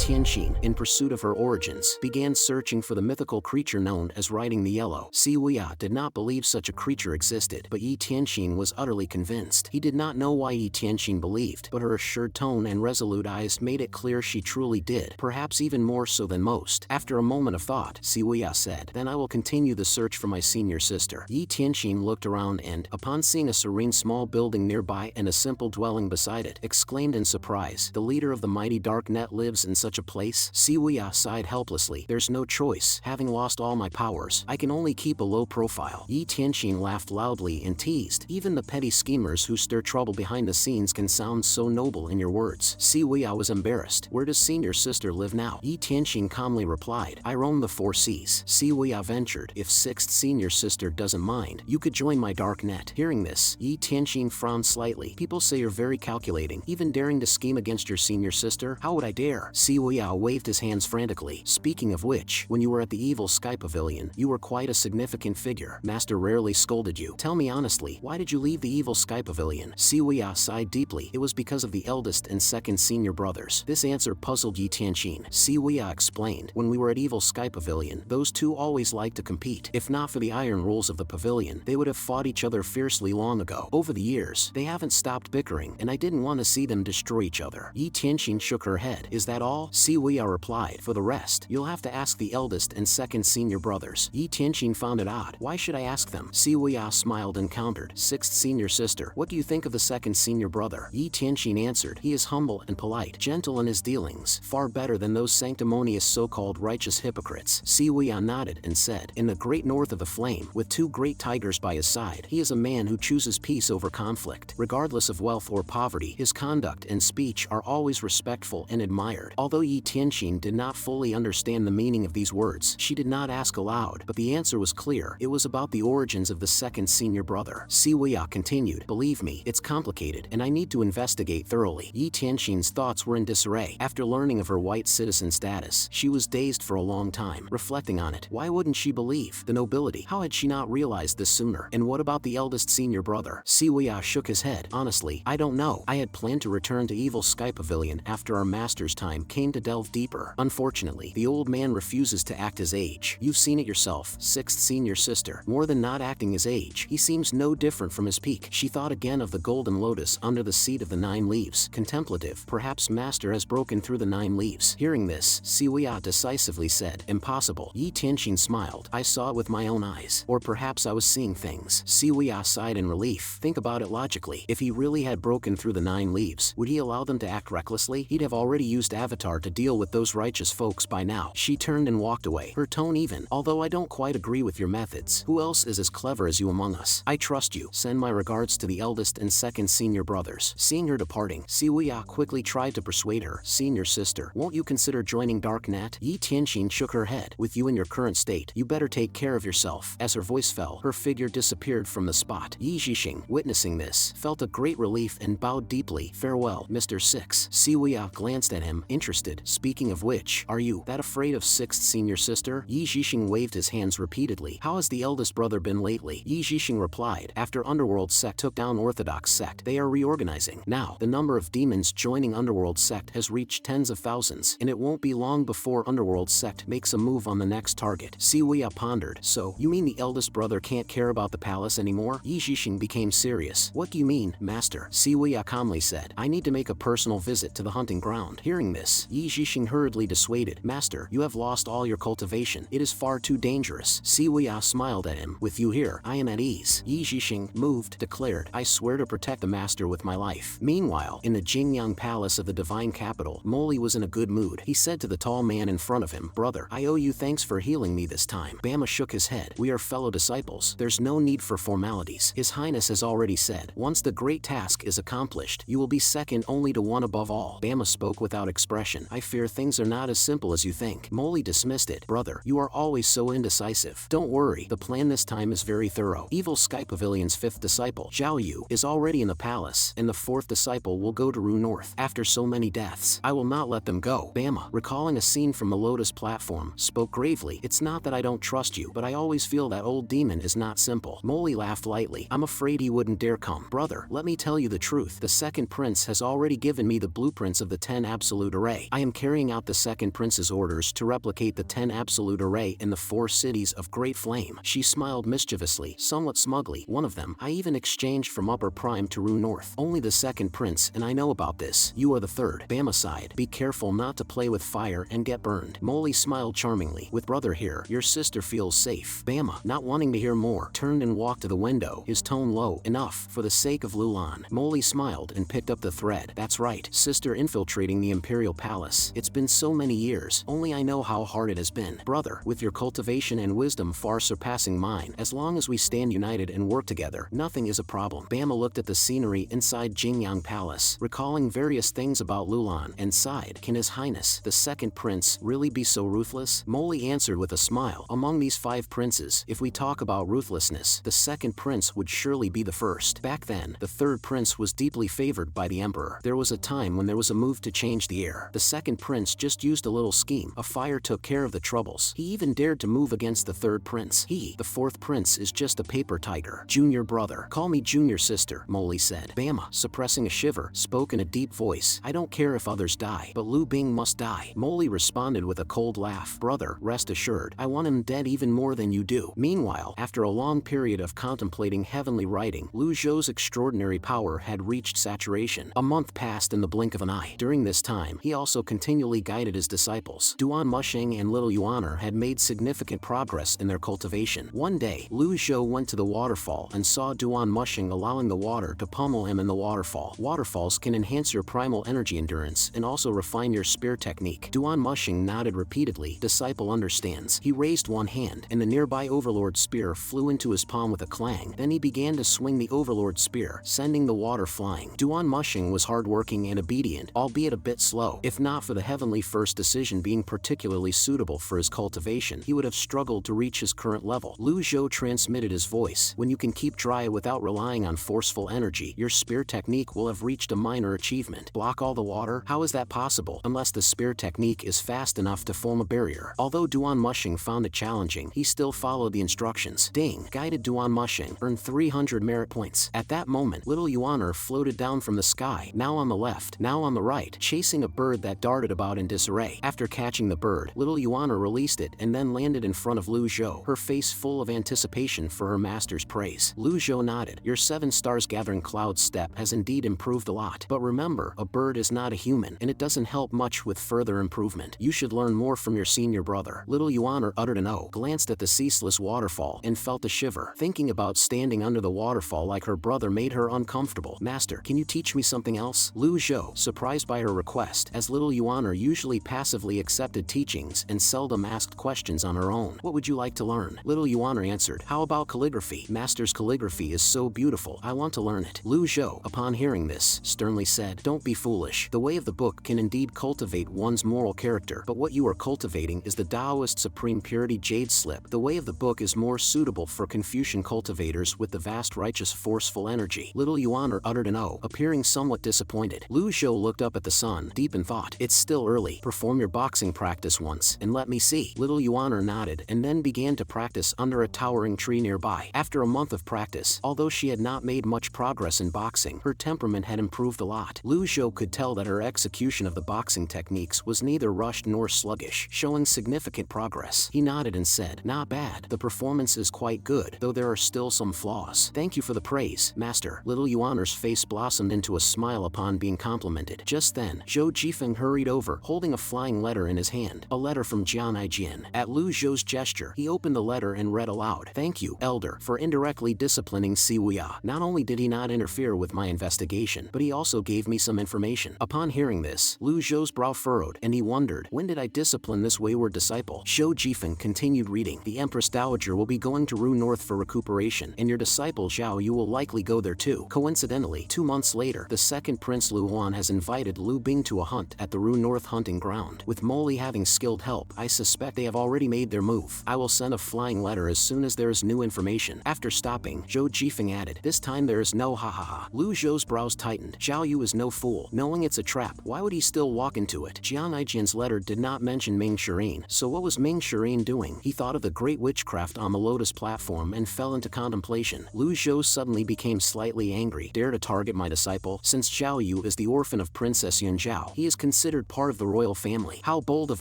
Tianxin, in pursuit of her origins, began searching for the mythical creature known as Riding the Yellow. Xiao did not believe such a creature existed, but Yi Tianxin was utterly convinced. He did not know why Yi Tianxin believed, but her assured tone and resolute eyes made it clear she truly did, perhaps even more so than most. After a moment of thought, Xiao said, "Then I will continue the search for my senior sister." Yi Tianxin looked around and, upon seeing a serene small building nearby and a simple dwelling beside it, exclaimed in surprise, "The leader of the mighty dark net lives in such a place?" Xiao sighed helplessly. "There's no choice. Having lost all my powers, I can only keep a low profile." Yi Tianxin laughed loudly and teased, "Even the petty schemers who stir trouble behind the scenes can sound so noble in your words." Xiao was embarrassed. "Where does senior sister live now?" Yi Tianxin calmly replied, "I roam the four seas." Xiao ventured, "If sixth senior sister doesn't mind, you could join my dark net." Hearing this, Yi Tianxin frowned slightly. "People say you're very calculating, even daring to scheme against your senior sister. How would I dare?" Xiao waved his hands frantically. "Speaking of which, when you were at the Evil Sky Pavilion, you were quite a significant figure. Master rarely scolded you. Tell me honestly, why did you leave the Evil Sky Pavilion?" Xiao sighed deeply. "It was because of the eldest and second senior brothers." This answer puzzled Yi Tianxin. Xiao explained, "When we were at Evil Sky Pavilion, those two always liked to compete. If not for the iron rules of the pavilion, they would have fought each other fiercely long ago. Over the years, they haven't stopped bickering, and I didn't want to see them destroy each other." Yi Tianxin shook her head. "Is that all?" Xiao replied, "For the rest, you'll have to ask the eldest and second senior brothers." Yi Tianxin found it odd. "Why should I ask them?" Xiao smiled and countered, "Sixth senior sister, what do you think of the second senior brother?" Yi Tianxin answered, "He is humble and polite, gentle in his dealings, far better than those sanctimonious so-called righteous hypocrites." Xiao nodded and said, "In the great north of the flame, with two great tigers by his side, he is a man who chooses peace over conflict. Regardless of wealth or poverty, his conduct and speech are always respectful and admired." Although Yi Tianxin did not fully understand the meaning of these words, she did not ask aloud, but the answer was clear. It was about the origins of the second senior brother. Xiao continued, "Believe me, it's complicated, and I need to investigate thoroughly." Yi Tianxin's thoughts were in disarray. After learning of her white citizen status, she was dazed for a long time, reflecting on it. Why wouldn't she believe the nobility? How had she not realized this sooner? And what about the eldest senior brother? Xiao shook his head. "Honestly, I don't know. I had planned to return to Evil Sky Pavilion after our master's time came to delve deeper. Unfortunately, the old man refuses to act his age. You've seen it yourself, sixth senior sister. More than not acting his age, he seems no different from his peak." She thought again of the golden lotus under the seat of the 9 leaves. Contemplative, perhaps master has broken through the 9 leaves. Hearing this, Xiao decisively said, "Impossible." Yi Tianxin smiled. "I saw it with my own eyes. Or perhaps I was seeing things." Xiao sighed in relief. "Think about it logically. If he really had broken through the 9 leaves, would he allow them to act recklessly? He'd have already used Avatar to deal with those righteous folks by now." She turned and walked away, her tone even. "Although I don't quite agree with your methods, who else is as clever as you among us? I trust you. Send my regards to the eldest and second senior brothers." Seeing her departing, Xiao quickly tried to persuade her. "Senior sister, won't you consider joining Dark Net?" Yi Tianxin shook her head. "With you in your current state, you better take care of yourself." As her voice fell, her figure disappeared from the spot. Yi Zhixing, witnessing this, felt a great relief and bowed deeply. "Farewell, Mr. Six." Xiao glanced at him, interested. "Speaking of which, are you that afraid of sixth senior sister?" Yi Zhixing waved his hands repeatedly. "How has the eldest brother been lately?" Yi Zhixing replied, "After Underworld Sect took down Orthodox Sect, they are reorganizing. Now, the number of demons joining Underworld Sect has reached tens of thousands, and it won't be long before Underworld Sect makes a move on the next target." Xiao pondered. "So, you mean the eldest brother can't care about the palace anymore?" Yi Zhixing became serious. "What do you mean, master?" Xiao calmly said, "I need to make a personal visit to the hunting ground." Hearing this, Yi Zhixing hurriedly dissuaded, "Master, you have lost all your cultivation. It is far too dangerous." Xiao smiled at him. "With you here, I am at ease." Yi Zhixing, moved, declared, "I swear to protect the master with my life." Meanwhile, in the Jing-yang Palace of the divine capital, Moly was in a good mood. He said to the tall man in front of him, "Brother, I owe you thanks for healing me this time." Bama shook his head. "We are fellow disciples. There's no need for formalities. His Highness has already said, once the great task is accomplished, you will be second only to one above all." Bama spoke without expression. "I fear things are not as simple as you think." Moly dismissed it. "Brother, you are always so indecisive. Don't worry, the plan this time is very thorough. Evil Sky Pavilion's 5th disciple, Xiao Yu, is already in the palace, and the 4th disciple will go to Rue North. After so many deaths, I will not let them go." Bama, recalling a scene from the Lotus platform, spoke gravely. "It's not that I don't trust you, but I always feel that old demon is not simple." Moly laughed lightly. "I'm afraid he wouldn't dare come." "Brother, let me tell you the truth. The second prince has already given me the blueprints of the 10 absolute array. I am carrying out the second prince's orders to replicate the 10 absolute array in the 4 cities of Great Flame. She smiled mischievously, somewhat smugly. One of them, I even exchanged from Upper Prime to Rue North. Only the second prince, and I know about this. You are the third. Bama sighed. Be careful not to play with fire and get burned. Moly smiled charmingly. With brother here, your sister feels safe. Bama, not wanting to hear more, turned and walked to the window, his tone low. Enough, for the sake of Luan. Moly smiled and picked up the thread. That's right, sister infiltrating the Imperial Palace. It's been so many years, only I know how hard it has been. Brother, with your cultivation and wisdom far surpassing mine, as long as we stand united and work together, nothing is a problem. Bama looked at the scenery inside Jing-yang Palace, recalling various things about Luan, and sighed. Can His Highness, the second prince, really be so ruthless? Moly answered with a smile. Among these 5 princes, if we talk about ruthlessness, the second prince would surely be the first. Back then, the third prince was deeply favored by the emperor. There was a time when there was a move to change the air. The second prince just used a little scheme. A fire took care of the troubles. He even dared to move against the third prince. He, the fourth prince, is just a paper tiger. Junior brother. Call me junior sister, Moly said. Bama, suppressing a shiver, spoke in a deep voice. I don't care if others die, but Lu Bing must die. Moly responded with a cold laugh. Brother, rest assured, I want him dead even more than you do. Meanwhile, after a long period of contemplating heavenly writing, Lu Zhou's extraordinary power had reached saturation. A month passed in the blink of an eye. During this time, he also continually guided his disciples. Duan Mushing and little Yuan had made significant progress in their cultivation. One day, Lu Zhou went to the waterfall and saw Duan Mushing allowing the water to pummel him in the waterfall. Waterfalls can enhance your primal energy endurance and also refine your spear technique. Duan Mushing nodded repeatedly. Disciple understands. He raised one hand, and the nearby Overlord spear flew into his palm with a clang. Then he began to swing the Overlord spear, sending the water flying. Duan Mushing was hardworking and obedient, albeit a bit slow. If not for the heavenly first decision being particularly suitable for his cultivation, he would have struggled to reach his current level. Lu Zhou transmitted his voice. When you can keep dry without relying on forceful energy, your spear technique will have reached a minor achievement. Block all the water? How is that possible? Unless the spear technique is fast enough to form a barrier. Although Duan Mushing found it challenging, he still followed the instructions. Ding! Guided Duan Mushing earned 300 merit points. At that moment, little Yuan floated down from the sky, now on the left, now on the right, chasing a bird that darted about in disarray. After catching the bird, little Yuan released it and then landed in front of Lu Zhou, her face full of anticipation for her master's praise. Lu Zhou nodded. Your 7 stars gathering cloud step has indeed improved a lot. But remember, a bird is not a human, and it doesn't help much with further improvement. You should learn more from your senior brother. Little Yuan uttered an "oh," glanced at the ceaseless waterfall, and felt a shiver. Thinking about standing under the waterfall like her brother made her uncomfortable. Master, can you teach me something else? Lu Zhou, surprised by her request, as little Yuan usually passively accepted teachings and seldom asked questions on her own. What would you like to learn? Little Yuan answered. How about calligraphy? Master's calligraphy is so beautiful. I want to learn it. Lu Zhou, upon hearing this, sternly said, don't be foolish. The way of the book can indeed cultivate one's moral character, but what you are cultivating is the Taoist supreme purity jade slip. The way of the book is more suitable for Confucian cultivators with the vast righteous forceful energy. Little Yuan uttered an "oh," appearing somewhat disappointed. Lu Zhou looked up at the sun, deep in thought. It's still early. Perform your boxing practice once, and let me see. Little Yuan nodded, and then began to practice under a towering tree nearby. After a month of practice, although she had not made much progress in boxing, her temperament had improved a lot. Lu Zhou could tell that her execution of the boxing techniques was neither rushed nor sluggish, showing significant progress. He nodded and said, not bad. The performance is quite good, though there are still some flaws. Thank you for the praise, master. Little Yuan's face blossomed into a smile upon being complimented. Just then, Zhou Jifeng hurried over, holding a flying letter in his hand. A letter from Jian Jin. At Lu Zhou's gesture, he opened the letter and read aloud. Thank you, Elder, for indirectly disciplining Siwuya. Not only did he not interfere with my investigation, but he also gave me some information. Upon hearing this, Lu Zhou's brow furrowed, and he wondered, when did I discipline this wayward disciple? Zhou Jifeng continued reading. The Empress Dowager will be going to Rue North for recuperation, and your disciple Xiao Yu will likely go there too. Coincidentally, 2 months later, the second Prince Luan has invited Lu Bing to a hunt at the Rue North hunting ground. With Moly having skilled help, I suspect they have already made their move. I will send a flying letter as soon as there is new information. After stopping, Zhou Jifeng added, this time there is no ha ha ha. Lu Zhou's brows tightened. Xiao Yu is no fool. Knowing it's a trap, why would he still walk into it? Jian Jin's letter did not mention Ming Shireen, so what was Ming Shireen doing? He thought of the great witchcraft on the Lotus platform and fell into contemplation. Lu Zhou suddenly became slightly angry. Dare to target my disciple? Since Xiao Yu is the orphan of Princess Yun Zhao, he is considered considered part of the royal family. How bold of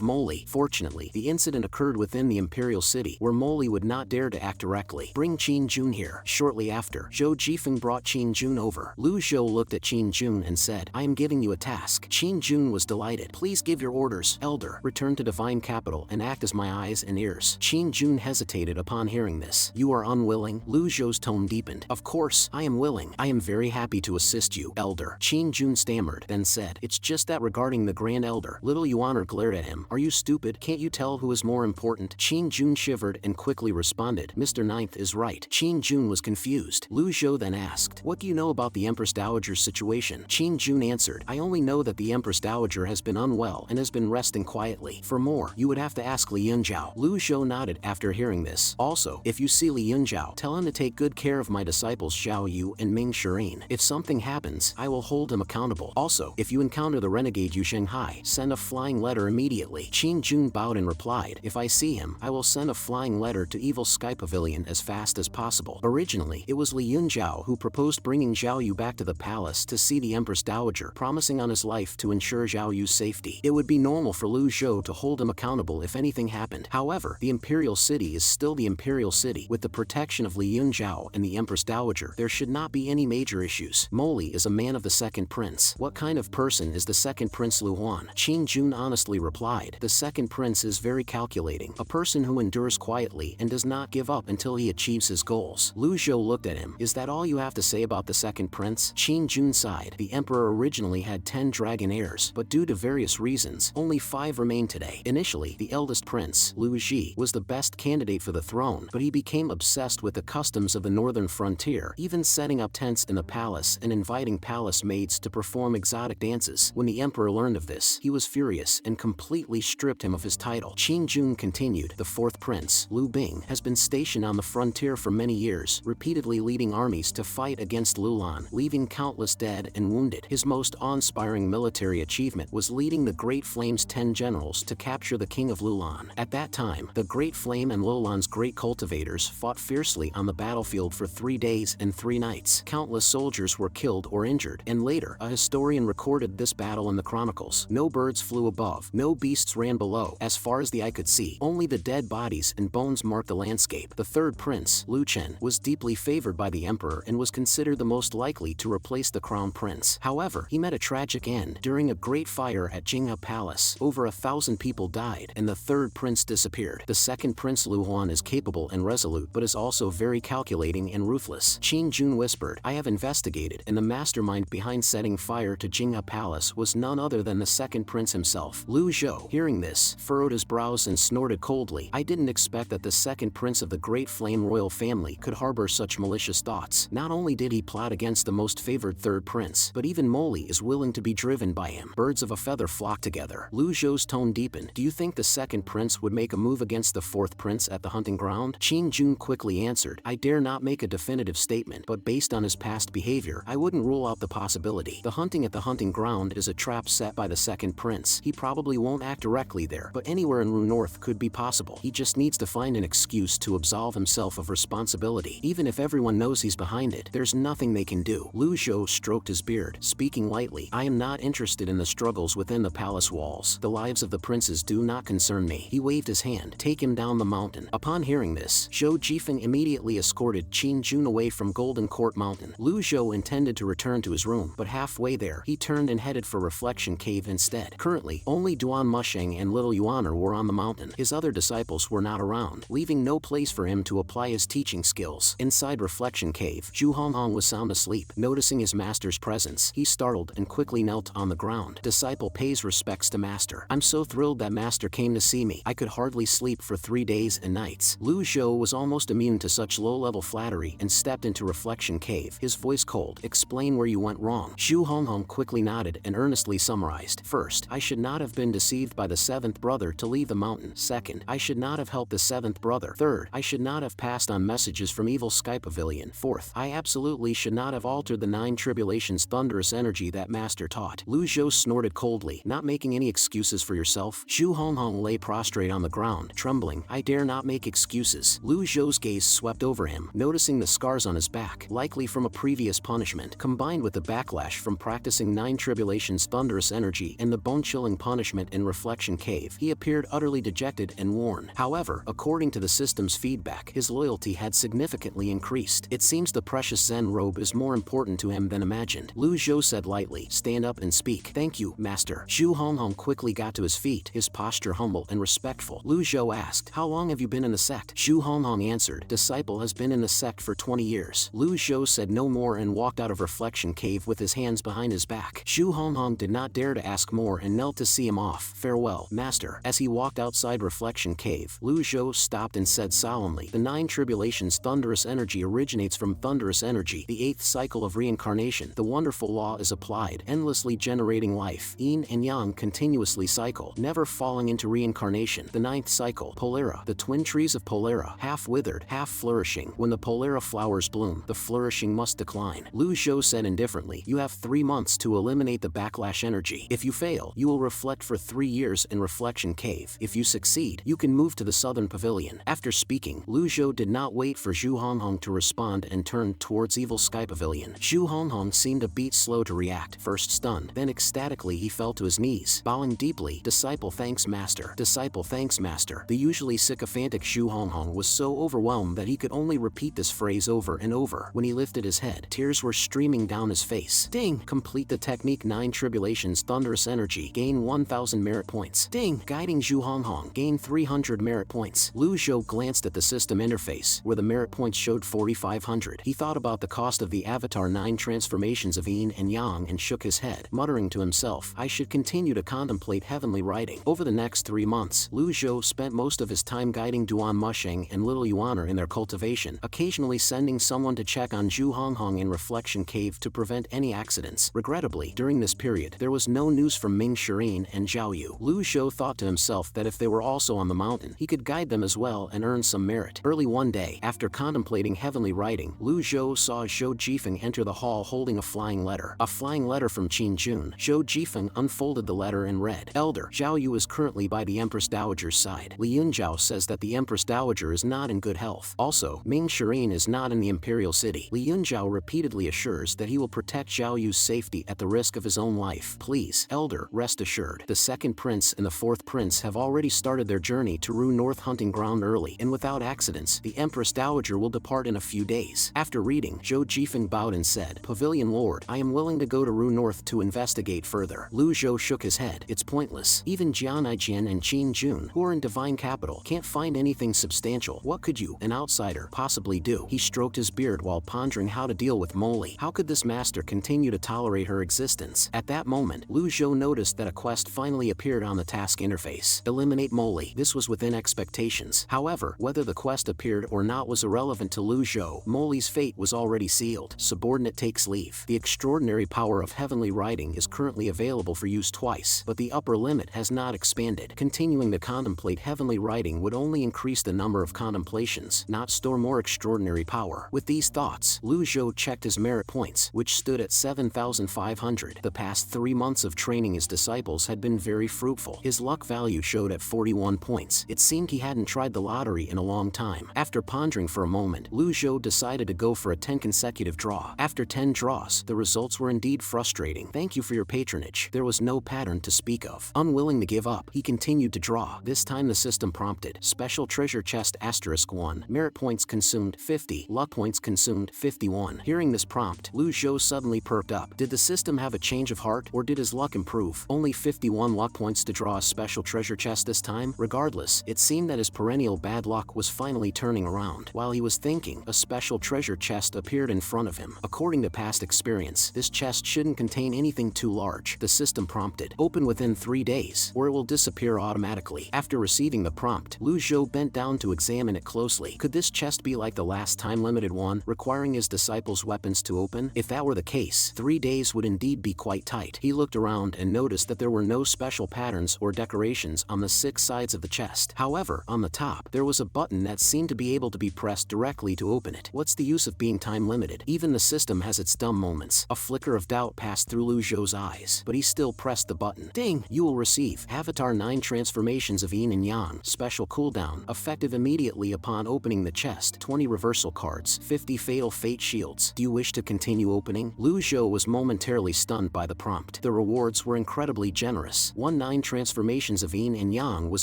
Moly. Fortunately, the incident occurred within the imperial city, where Moly would not dare to act directly. Bring Qin Jun here. Shortly after, Zhou Jifeng brought Qin Jun over. Lu Zhou looked at Qin Jun and said, I am giving you a task. Qin Jun was delighted. Please give your orders, Elder. Return to Divine Capital and act as my eyes and ears. Qin Jun hesitated upon hearing this. You are unwilling? Lu Zhou's tone deepened. Of course, I am willing. I am very happy to assist you, Elder. Qin Jun stammered, then said, It's just that regarding the Grand Elder. Little Yuan glared at him. Are you stupid? Can't you tell who is more important? Qin Jun shivered and quickly responded, Mr. Ninth is right. Qin Jun was confused. Lu Zhou then asked, What do you know about the Empress Dowager's situation? Qin Jun answered, I only know that the Empress Dowager has been unwell and has been resting quietly. For more, you would have to ask Li Yunjiao. Lu Zhou nodded after hearing this. Also, if you see Li Yunjiao, tell him to take good care of my disciples Xiao Yu and Ming Shireen. If something happens, I will hold him accountable. Also, if you encounter the renegade Yu Shanghai, send a flying letter immediately. Qin Jun bowed and replied, If I see him, I will send a flying letter to Evil Sky Pavilion as fast as possible. Originally, it was Li Yunjiao who proposed bringing Xiao Yu back to the palace to see the Empress Dowager, promising on his life to ensure Xiao Yu's safety. It would be normal for Lu Zhou to hold him accountable if anything happened. However, the imperial city is still the imperial city. With the protection of Li Yunjiao and the Empress Dowager, there should not be any major issues. Moly is a man of the second prince. What kind of person is the second prince Luan? Qin Jun honestly replied, The second prince is very calculating, a person who endures quietly and does not give up until he achieves his goals. Lu Zhou looked at him. Is that all you have to say about the second prince? Qin Jun sighed. The emperor originally had 10 dragon heirs, but due to various reasons, only 5 remain today. Initially, the eldest prince, Lu Ji, was the best candidate for the throne, but he became obsessed with the customs of the northern frontier, even setting up tents in the palace and inviting palace maids to perform exotic dances. When the emperor learned of this, he was furious and completely stripped him of his title. Qin Jun continued, The fourth prince, Lu Bing, has been stationed on the frontier for many years, repeatedly leading armies to fight against Lulan, leaving countless dead and wounded. His most awe-inspiring military achievement was leading the Great Flame's 10 generals to capture the king of Lulan. At that time, the Great Flame and Lulan's great cultivators fought fiercely on the battlefield for 3 days and 3 nights. Countless soldiers were killed or injured, and later, a historian recorded this battle in the chronicles. No birds flew above, no beasts ran below. As far as the eye could see, only the dead bodies and bones marked the landscape. The third prince, Lu Chen, was deeply favored by the emperor and was considered the most likely to replace the crown prince. However, he met a tragic end. During a great fire at Jing-yang Palace, over 1,000 people died, and the third prince disappeared. The second prince Lu Huan is capable and resolute, but is also very calculating and ruthless. Qin Jun whispered, I have investigated, and the mastermind behind setting fire to Jing-yang Palace was none other than the second prince himself. Lu Zhou, hearing this, furrowed his brows and snorted coldly. I didn't expect that the second prince of the Great Flame royal family could harbor such malicious thoughts. Not only did he plot against the most favored third prince, but even Moly is willing to be driven by him. Birds of a feather flock together. Lu Zhou's tone deepened. Do you think the second prince would make a move against the fourth prince at the hunting ground? Qin Jun quickly answered, I dare not make a definitive statement, but based on his past behavior, I wouldn't rule out the possibility. The hunting at the hunting ground is a trap set by the second prince. He probably won't act directly there, but anywhere in Ru North could be possible. He just needs to find an excuse to absolve himself of responsibility. Even if everyone knows he's behind it, there's nothing they can do. Lu Zhou stroked his beard, speaking lightly. I am not interested in the struggles within the palace walls. The lives of the princes do not concern me. He waved his hand. Take him down the mountain. Upon hearing this, Zhou Jifeng immediately escorted Qin Jun away from Golden Court Mountain. Lu Zhou intended to return to his room, but halfway there, he turned and headed for Reflection Cave instead. Currently, only Duan Musheng and Little Yuan were on the mountain. His other disciples were not around, leaving no place for him to apply his teaching skills. Inside Reflection Cave, Zhu Honghong was sound asleep. Noticing his master's presence, he startled and quickly knelt on the ground. Disciple pays respects to master. I'm so thrilled that master came to see me. I could hardly sleep for 3 days and nights. Lu Zhou was almost immune to such low-level flattery and stepped into Reflection Cave, his voice cold. Explain where you went wrong. Zhu Honghong quickly nodded and earnestly summarized. First, I should not have been deceived by the seventh brother to leave the mountain. Second, I should not have helped the seventh brother. Third, I should not have passed on messages from Evil Sky Pavilion. Fourth, I absolutely should not have altered the 9 tribulations thunderous energy that master taught. Lu Zhou snorted coldly. Not making any excuses for yourself? Zhu Honghong lay prostrate on the ground, trembling. I dare not make excuses. Lu Zhou's gaze swept over him, noticing the scars on his back, likely from a previous punishment, combined with the backlash from practicing 9 tribulations thunderous energy energy and the bone-chilling punishment in Reflection Cave, he appeared utterly dejected and worn. However, according to the system's feedback, his loyalty had significantly increased. It seems the precious Zen robe is more important to him than imagined. Lu Zhou said lightly, "Stand up and speak." "Thank you, Master." Zhu Honghong quickly got to his feet, his posture humble and respectful. Lu Zhou asked, "How long have you been in the sect?" Zhu Honghong answered, "Disciple has been in the sect for 20 years. Lu Zhou said no more and walked out of Reflection Cave with his hands behind his back. Zhu Honghong did not dare to ask more and knelt to see him off. "Farewell, Master." As he walked outside Reflection Cave, Lu Zhou stopped and said solemnly, "The 9 tribulations thunderous energy originates from thunderous energy. The 8th cycle of reincarnation. The wonderful law is applied, endlessly generating life. Yin and Yang continuously cycle, never falling into reincarnation. The 9th cycle, Polera. The twin trees of Polera, half withered, half flourishing. When the Polera flowers bloom, the flourishing must decline." Lu Zhou said indifferently, "You have 3 months to eliminate the backlash energy. If you fail, you will reflect for 3 years in Reflection Cave. If you succeed, you can move to the southern pavilion." After speaking, Lu Zhou did not wait for Zhu Honghong to respond and turned towards Evil Sky Pavilion. Zhu Honghong seemed a beat slow to react, first stunned, then ecstatically he fell to his knees, bowing deeply. "Disciple thanks Master. Disciple thanks Master." The usually sycophantic Zhu Honghong was so overwhelmed that he could only repeat this phrase over and over. When he lifted his head, tears were streaming down his face. "Ding! Complete the technique 9 tribulations thunderous energy. Gain 1000 merit points." "Ding! Guiding Zhu Honghong. Gain 300 merit points." Lu Zhou glanced at the system interface, where the merit points showed 4500. He thought about the cost of the Avatar 9 transformations of Yin and Yang and shook his head, muttering to himself, "I should continue to contemplate heavenly writing." Over the next 3 months, Lu Zhou spent most of his time guiding Duan Musheng and Little Yuaner in their cultivation, occasionally sending someone to check on Zhu Honghong in Reflection Cave to prevent any accidents. Regrettably, during this period, there was no news from Ming Shireen and Xiao Yu. Lu Zhou thought to himself that if they were also on the mountain, he could guide them as well and earn some merit. Early one day, after contemplating heavenly writing, Lu Zhou saw Zhou Jifeng enter the hall holding a flying letter. A flying letter from Qin Jun. Zhou Jifeng unfolded the letter and read, "Elder, Xiao Yu is currently by the Empress Dowager's side. Li Yunjiao says that the Empress Dowager is not in good health. Also, Ming Shireen is not in the Imperial City. Li Yunjiao repeatedly assures that he will protect Xiao Yu's safety at the risk of his own life. Please, Elder, rest assured. The 2nd Prince and the 4th Prince have already started their journey to Ru North hunting ground early, and without accidents, the Empress Dowager will depart in a few days." After reading, Zhou Jifeng bowed and said, "Pavilion Lord, I am willing to go to Ru North to investigate further." Lu Zhou shook his head. "It's pointless. Even Jian Jin and Qin Jun, who are in Divine Capital, can't find anything substantial. What could you, an outsider, possibly do?" He stroked his beard while pondering how to deal with Moly. How could this master continue to tolerate her existence? At that moment, Lu Zhou noticed that a quest finally appeared on the task interface. Eliminate Moly. This was within expectations. However, whether the quest appeared or not was irrelevant to Lu Zhou. Moly's fate was already sealed. Subordinate takes leave. The extraordinary power of heavenly writing is currently available for use twice, but the upper limit has not expanded. Continuing to contemplate heavenly writing would only increase the number of contemplations, not store more extraordinary power. With these thoughts, Lu Zhou checked his merit points, which stood at 7,500. The past 3 months of training his disciples had been very fruitful. His luck value showed at 41 points. It seemed he hadn't tried the lottery in a long time. After pondering for a moment, Lu Zhou decided to go for a 10 consecutive draw. After 10 draws, the results were indeed frustrating. "Thank you for your patronage." There was no pattern to speak of. Unwilling to give up, he continued to draw. This time the system prompted, "Special treasure chest *1. Merit points consumed 50. Luck points consumed 51. Hearing this prompt, Lu Zhou suddenly perked up. Did the system have a change of heart, or did his luck improve? Only 51 luck points to draw a special treasure chest this time? Regardless, it seemed that his perennial bad luck was finally turning around. While he was thinking, a special treasure chest appeared in front of him. According to past experience, this chest shouldn't contain anything too large. The system prompted, "Open within 3 days, or it will disappear automatically." After receiving the prompt, Lu Zhou bent down to examine it closely. Could this chest be like the last time-limited one, requiring his disciples' weapons to open? If that were the case, 3 days would indeed be quite tight. He looked around and noticed that there were no special patterns or decorations on the 6 sides of the chest. However, on the top, there was a button that seemed to be able to be pressed directly to open it. What's the use of being time-limited? Even the system has its dumb moments. A flicker of doubt passed through Lu Zhou's eyes, but he still pressed the button. "Ding! You will receive Avatar 9 transformations of Yin and Yang. Special cooldown, effective immediately upon opening the chest. 20 reversal cards, 50 fatal fate shields. Do you wish to continue opening?" Lu Zhou was momentarily stunned by the prompt. The reward rewards were incredibly generous. 9 transformations of Yin and Yang was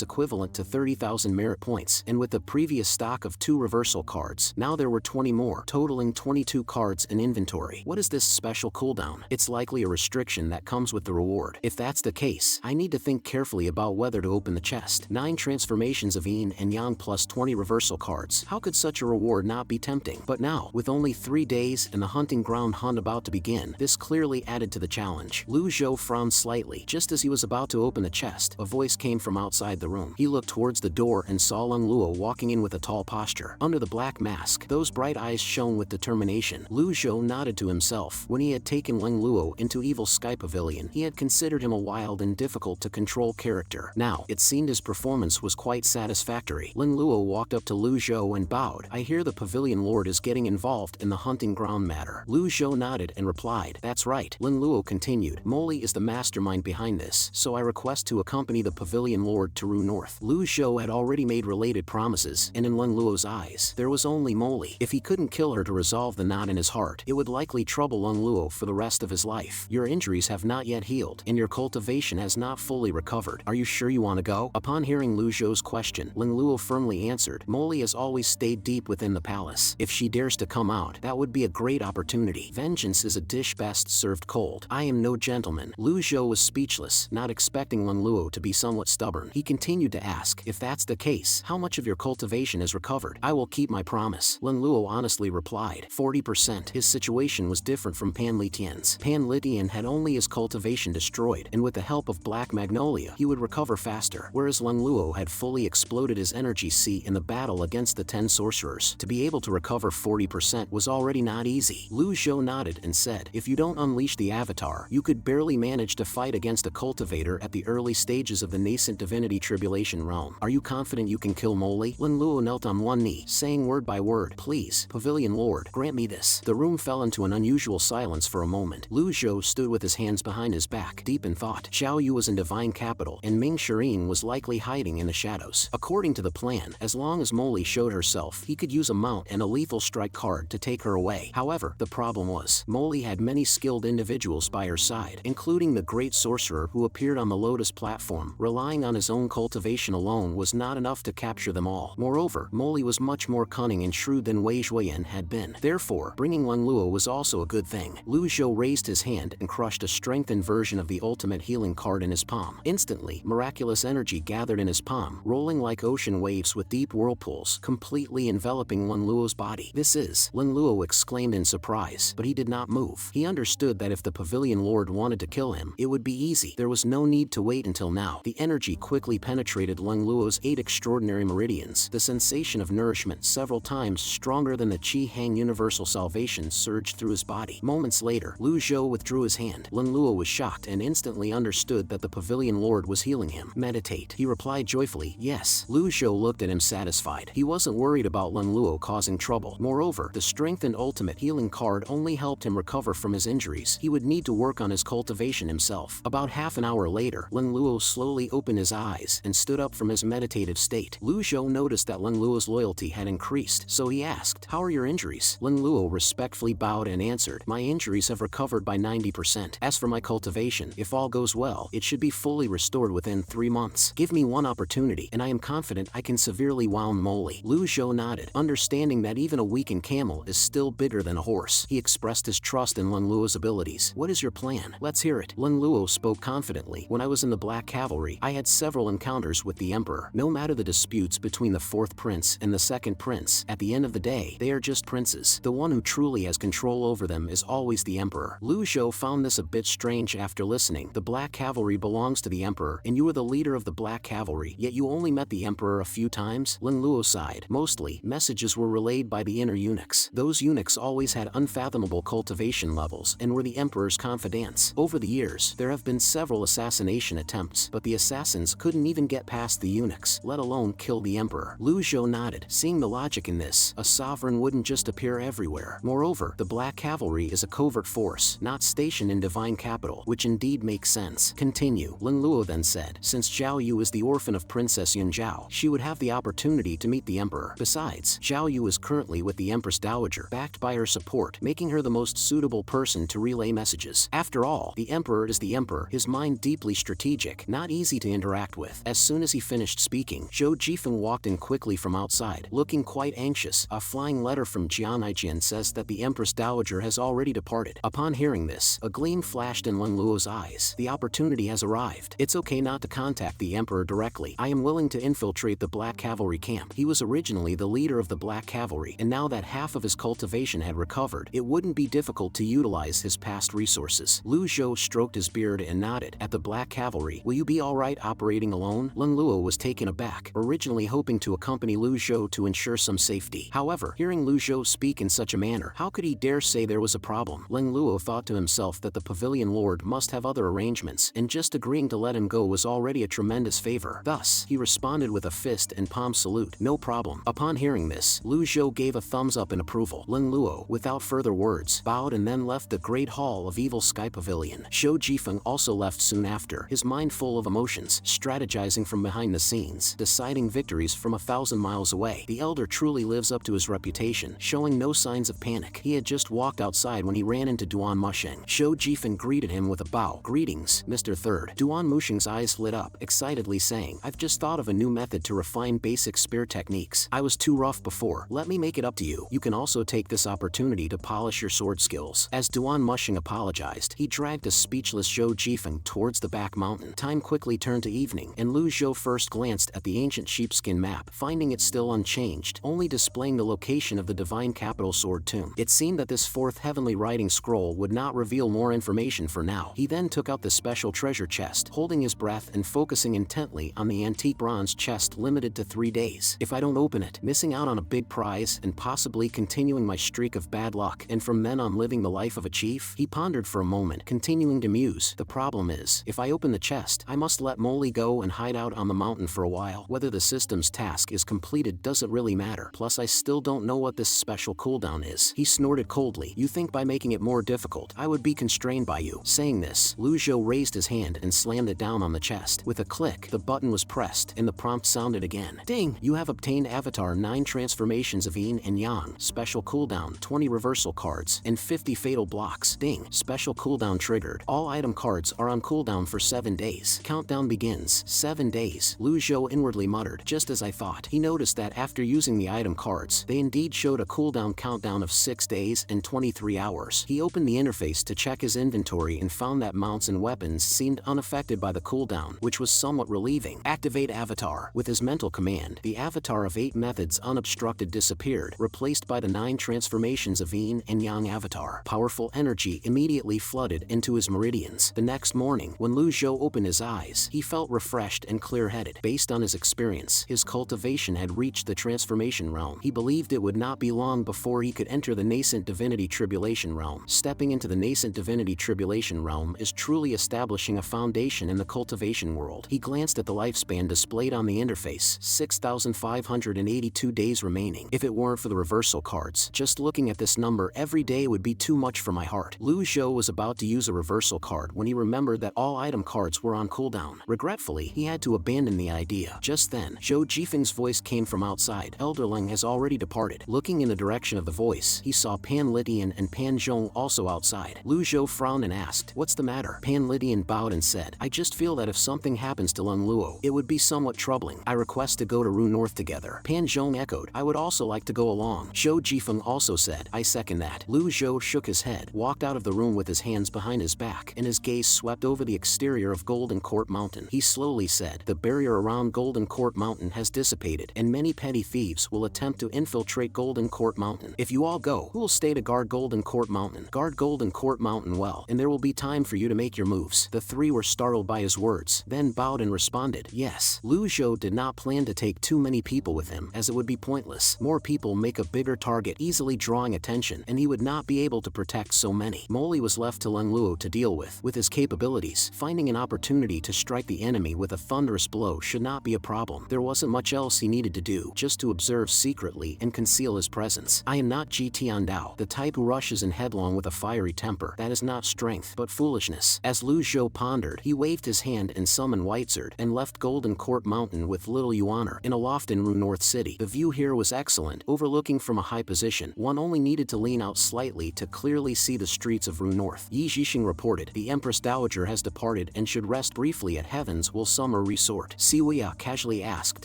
equivalent to 30,000 merit points, and with the previous stock of 2 reversal cards, now there were 20 more, totaling 22 cards in inventory. What is this special cooldown? It's likely a restriction that comes with the reward. If that's the case, I need to think carefully about whether to open the chest. 9 transformations of Yin and Yang plus 20 reversal cards. How could such a reward not be tempting? But now, with only 3 days and the hunting ground hunt about to begin, this clearly added to the challenge. Lu Zhou frowned slightly. Just as he was about to open the chest, a voice came from outside the room. He looked towards the door and saw Ling Luo walking in with a tall posture. Under the black mask, those bright eyes shone with determination. Lu Zhou nodded to himself. When he had taken Ling Luo into Evil Sky Pavilion, he had considered him a wild and difficult to control character. Now, it seemed his performance was quite satisfactory. Ling Luo walked up to Lu Zhou and bowed. I hear the Pavilion Lord is getting involved in the hunting ground matter. Lu Zhou nodded and replied, that's right. Ling Luo continued, Moly is the mastermind behind this, so I request to accompany the Pavilion Lord to Ru North. Lu Zhou had already made related promises, and in Ling Luo's eyes, there was only Moly. If he couldn't kill her to resolve the knot in his heart, it would likely trouble Ling Luo for the rest of his life. Your injuries have not yet healed, and your cultivation has not fully recovered. Are you sure you want to go? Upon hearing Lu Zhou's question, Ling Luo firmly answered, Moly has always stayed deep within the palace. If she dares to come out, that would be a great opportunity. Vengeance is a dish best served cold. I am no gentleman. Lu Zhou was speechless, not expecting Ling Luo to be somewhat stubborn. He continued to ask, if that's the case, how much of your cultivation is recovered? I will keep my promise. Ling Luo honestly replied, 40%. His situation was different from Pan Litian's. Pan Litian had only his cultivation destroyed, and with the help of Black Magnolia, he would recover faster, whereas Ling Luo had fully exploded his energy sea in the battle against the 10 sorcerers. To be able to recover 40% was already not easy. Lu Zhou nodded and said, if you don't unleash the avatar, you could barely manage to fight against a cultivator at the early stages of the nascent divinity tribulation realm. Are you confident you can kill Moly? Ling Luo knelt on one knee, saying word by word, please, Pavilion Lord, grant me this. The room fell into an unusual silence for a moment. Lu Zhou stood with his hands behind his back, deep in thought. Xiao Yu was in divine capital, and Ming Shireen was likely hiding in the shadows. According to the plan, as long as Moly showed herself, he could use a mount and a lethal strike card to take her away. However, the problem was, Moly had many skilled individuals by her side, including the great sorcerer who appeared on the Lotus platform. Relying on his own cultivation alone was not enough to capture them all. Moreover, Moly was much more cunning and shrewd than Wei Zhuoyan had been. Therefore, bringing Ling Luo was also a good thing. Lu Zhou raised his hand and crushed a strengthened version of the ultimate healing card in his palm. Instantly, miraculous energy gathered in his palm, rolling like ocean waves with deep whirlpools, completely enveloping Ling Luo's body. This is, Ling Luo exclaimed in surprise, but he did not move. He understood that if the Pavilion Lord wanted to kill him, it would be easy. There was no need to wait until now. The energy quickly penetrated Ling Luo's 8 extraordinary meridians. The sensation of nourishment several times stronger than the Qi Hang universal salvation surged through his body. Moments later, Lu Zhou withdrew his hand. Ling Luo was shocked and instantly understood that the Pavilion Lord was healing him. Meditate. He replied joyfully, yes. Lu Zhou looked at him satisfied. He wasn't worried about Ling Luo causing trouble. Moreover, the strengthened ultimate healing card only helped him recover from his injuries. He would need to work on his cultivation himself. About half an hour later, Ling Luo slowly opened his eyes and stood up from his meditative state. Lu Zhou noticed that Ling Luo's loyalty had increased, so he asked, how are your injuries? Ling Luo respectfully bowed and answered, my injuries have recovered by 90%. As for my cultivation, if all goes well, it should be fully restored within 3 months. Give me one opportunity, and I am confident I can severely wound Moly. Lu Zhou nodded, understanding that even a weakened camel is still bigger than a horse. He expressed his trust in Ling Luo's abilities. What is your plan? Let's hear it. Ling Luo spoke confidently. When I was in the Black Cavalry, I had several encounters with the Emperor. No matter the disputes between the 4th Prince and the 2nd Prince, at the end of the day, they are just princes. The one who truly has control over them is always the Emperor. Lu Zhou found this a bit strange after listening. The Black Cavalry belongs to the Emperor, and you are the leader of the Black Cavalry, yet you only met the Emperor a few times? Ling Luo sighed. Mostly, messages were relayed by the inner eunuchs. Those eunuchs always had unfathomable cultivation levels and were the Emperor's confidants. Over the years, there have been several assassination attempts, but the assassins couldn't even get past the eunuchs, let alone kill the Emperor. Lu Zhou nodded, seeing the logic in this. A sovereign wouldn't just appear everywhere. Moreover, the Black Cavalry is a covert force, not stationed in divine capital, which indeed makes sense. Continue. Ling Luo then said, since Xiao Yu is the orphan of Princess Yun Zhao, she would have the opportunity to meet the Emperor. Besides, Xiao Yu is currently with the Empress Dowager, backed by her support, making her the most suitable person to relay messages. After all, the Emperor emperor is the emperor, his mind deeply strategic, not easy to interact with. As soon as he finished speaking, Zhou Jifeng walked in quickly from outside, looking quite anxious. A flying letter from Gian Jin says that the Empress Dowager has already departed. Upon hearing this, a gleam flashed in Ling Luo's eyes. The opportunity has arrived. It's okay not to contact the emperor directly. I am willing to infiltrate the Black Cavalry camp. He was originally the leader of the Black Cavalry, and now that half of his cultivation had recovered, it wouldn't be difficult to utilize his past resources. Lu Zhou stroked his beard and nodded. At the Black Cavalry, will you be alright operating alone? Ling Luo was taken aback, originally hoping to accompany Lu Zhou to ensure some safety. However, hearing Lu Zhou speak in such a manner, how could he dare say there was a problem? Ling Luo thought to himself that the pavilion lord must have other arrangements, and just agreeing to let him go was already a tremendous favor. Thus, he responded with a fist and palm salute. No problem. Upon hearing this, Lu Zhou gave a thumbs up in approval. Ling Luo, without further words, bowed and then left the Great Hall of Evil Sky Pavilion. Zhou Jifeng also left soon after, his mind full of emotions, strategizing from behind the scenes, deciding victories from 1,000 miles away. The elder truly lives up to his reputation, showing no signs of panic. He had just walked outside when he ran into Duan Musheng. Zhou Jifeng greeted him with a bow. Greetings, Mr. Third. Duan Musheng's eyes lit up, excitedly saying, I've just thought of a new method to refine basic spear techniques. I was too rough before. Let me make it up to you. You can also take this opportunity to polish your sword skills. As Duan Musheng apologized, he dragged a speechless Zhou Jifeng towards the back mountain. Time quickly turned to evening, and Lu Zhou first glanced at the ancient sheepskin map, finding it still unchanged, only displaying the location of the divine capital sword tomb. It seemed that this fourth heavenly writing scroll would not reveal more information for now. He then took out the special treasure chest, holding his breath and focusing intently on the antique bronze chest limited to 3 days. If I don't open it, missing out on a big prize and possibly continuing my streak of bad luck, and from then on living the life of a chief? He pondered for a moment, continuing to muse. The problem is, if I open the chest, I must let Moly go and hide out on the mountain for a while. Whether the system's task is completed doesn't really matter. Plus I still don't know what this special cooldown is. He snorted coldly. You think by making it more difficult, I would be constrained by you? Saying this, Lu Zhou raised his hand and slammed it down on the chest. With a click, the button was pressed, and the prompt sounded again. Ding! You have obtained Avatar 9 transformations of Yin and Yang. Special cooldown, 20 reversal cards, and 50 fatal blocks. Ding! Special cooldown triggered. All item cards are on cooldown for 7 days. Countdown begins. 7 days. Lu Zhou inwardly muttered, just as I thought. He noticed that after using the item cards, they indeed showed a cooldown countdown of 6 days and 23 hours. He opened the interface to check his inventory and found that mounts and weapons seemed unaffected by the cooldown, which was somewhat relieving. Activate Avatar. With his mental command, the avatar of 8 methods unobstructed disappeared, replaced by the 9 transformations of Yin and Yang avatar. Powerful energy immediately flooded into his meridians. The next morning, when Lu Zhou opened his eyes, he felt refreshed and clear-headed. Based on his experience, his cultivation had reached the transformation realm. He believed it would not be long before he could enter the nascent divinity tribulation realm. Stepping into the nascent divinity tribulation realm is truly establishing a foundation in the cultivation world. He glanced at the lifespan displayed on the interface, 6,582 days remaining. If it weren't for the reversal cards, just looking at this number every day would be too much for my heart. Lu Zhou was about to use a reversal card when he remembered that all item cards were on cooldown. Regretfully, he had to abandon the idea. Just then, Zhou Jifeng's voice came from outside. Elderling has already departed. Looking in the direction of the voice, he saw Pan Litian and Pan Zhong also outside. Lu Zhou frowned and asked, what's the matter? Pan Litian bowed and said, I just feel that if something happens to Ling Luo, it would be somewhat troubling. I request to go to Rue North together. Pan Zhong echoed, I would also like to go along. Zhou Jifeng also said, I second that. Lu Zhou shook his head, walked out of the room with his hands behind his back, and his gaze swept over the exterior of Golden Court Mountain. He slowly said, the barrier around Golden Court Mountain has dissipated, and many petty thieves will attempt to infiltrate Golden Court Mountain. If you all go, who will stay to guard Golden Court Mountain? Guard Golden Court Mountain well, and there will be time for you to make your moves. The three were startled by his words, then bowed and responded, yes. Lu Zhou did not plan to take too many people with him, as it would be pointless. More people make a bigger target, easily drawing attention, and he would not be able to protect so many. Moly was left to Ling Luo to deal with. With his capabilities, finding an opportunity to strike the enemy with a thunderous blow should not be a problem. There wasn't much else he needed to do, just to observe secretly and conceal his presence. I am not Tian Dao, the type who rushes in headlong with a fiery temper. That is not strength, but foolishness. As Lu Zhou pondered, he waved his hand and summoned Whitesword, and left Golden Court Mountain with little Yuaner in a loft in Rue North City. The view here was excellent, overlooking from a high position. One only needed to lean out slightly to clearly see the streets of Rue North. Yi Zhixing reported reported, the Empress Dowager has departed and should rest briefly at Heaven's Will Summer Resort. Xiao casually asked,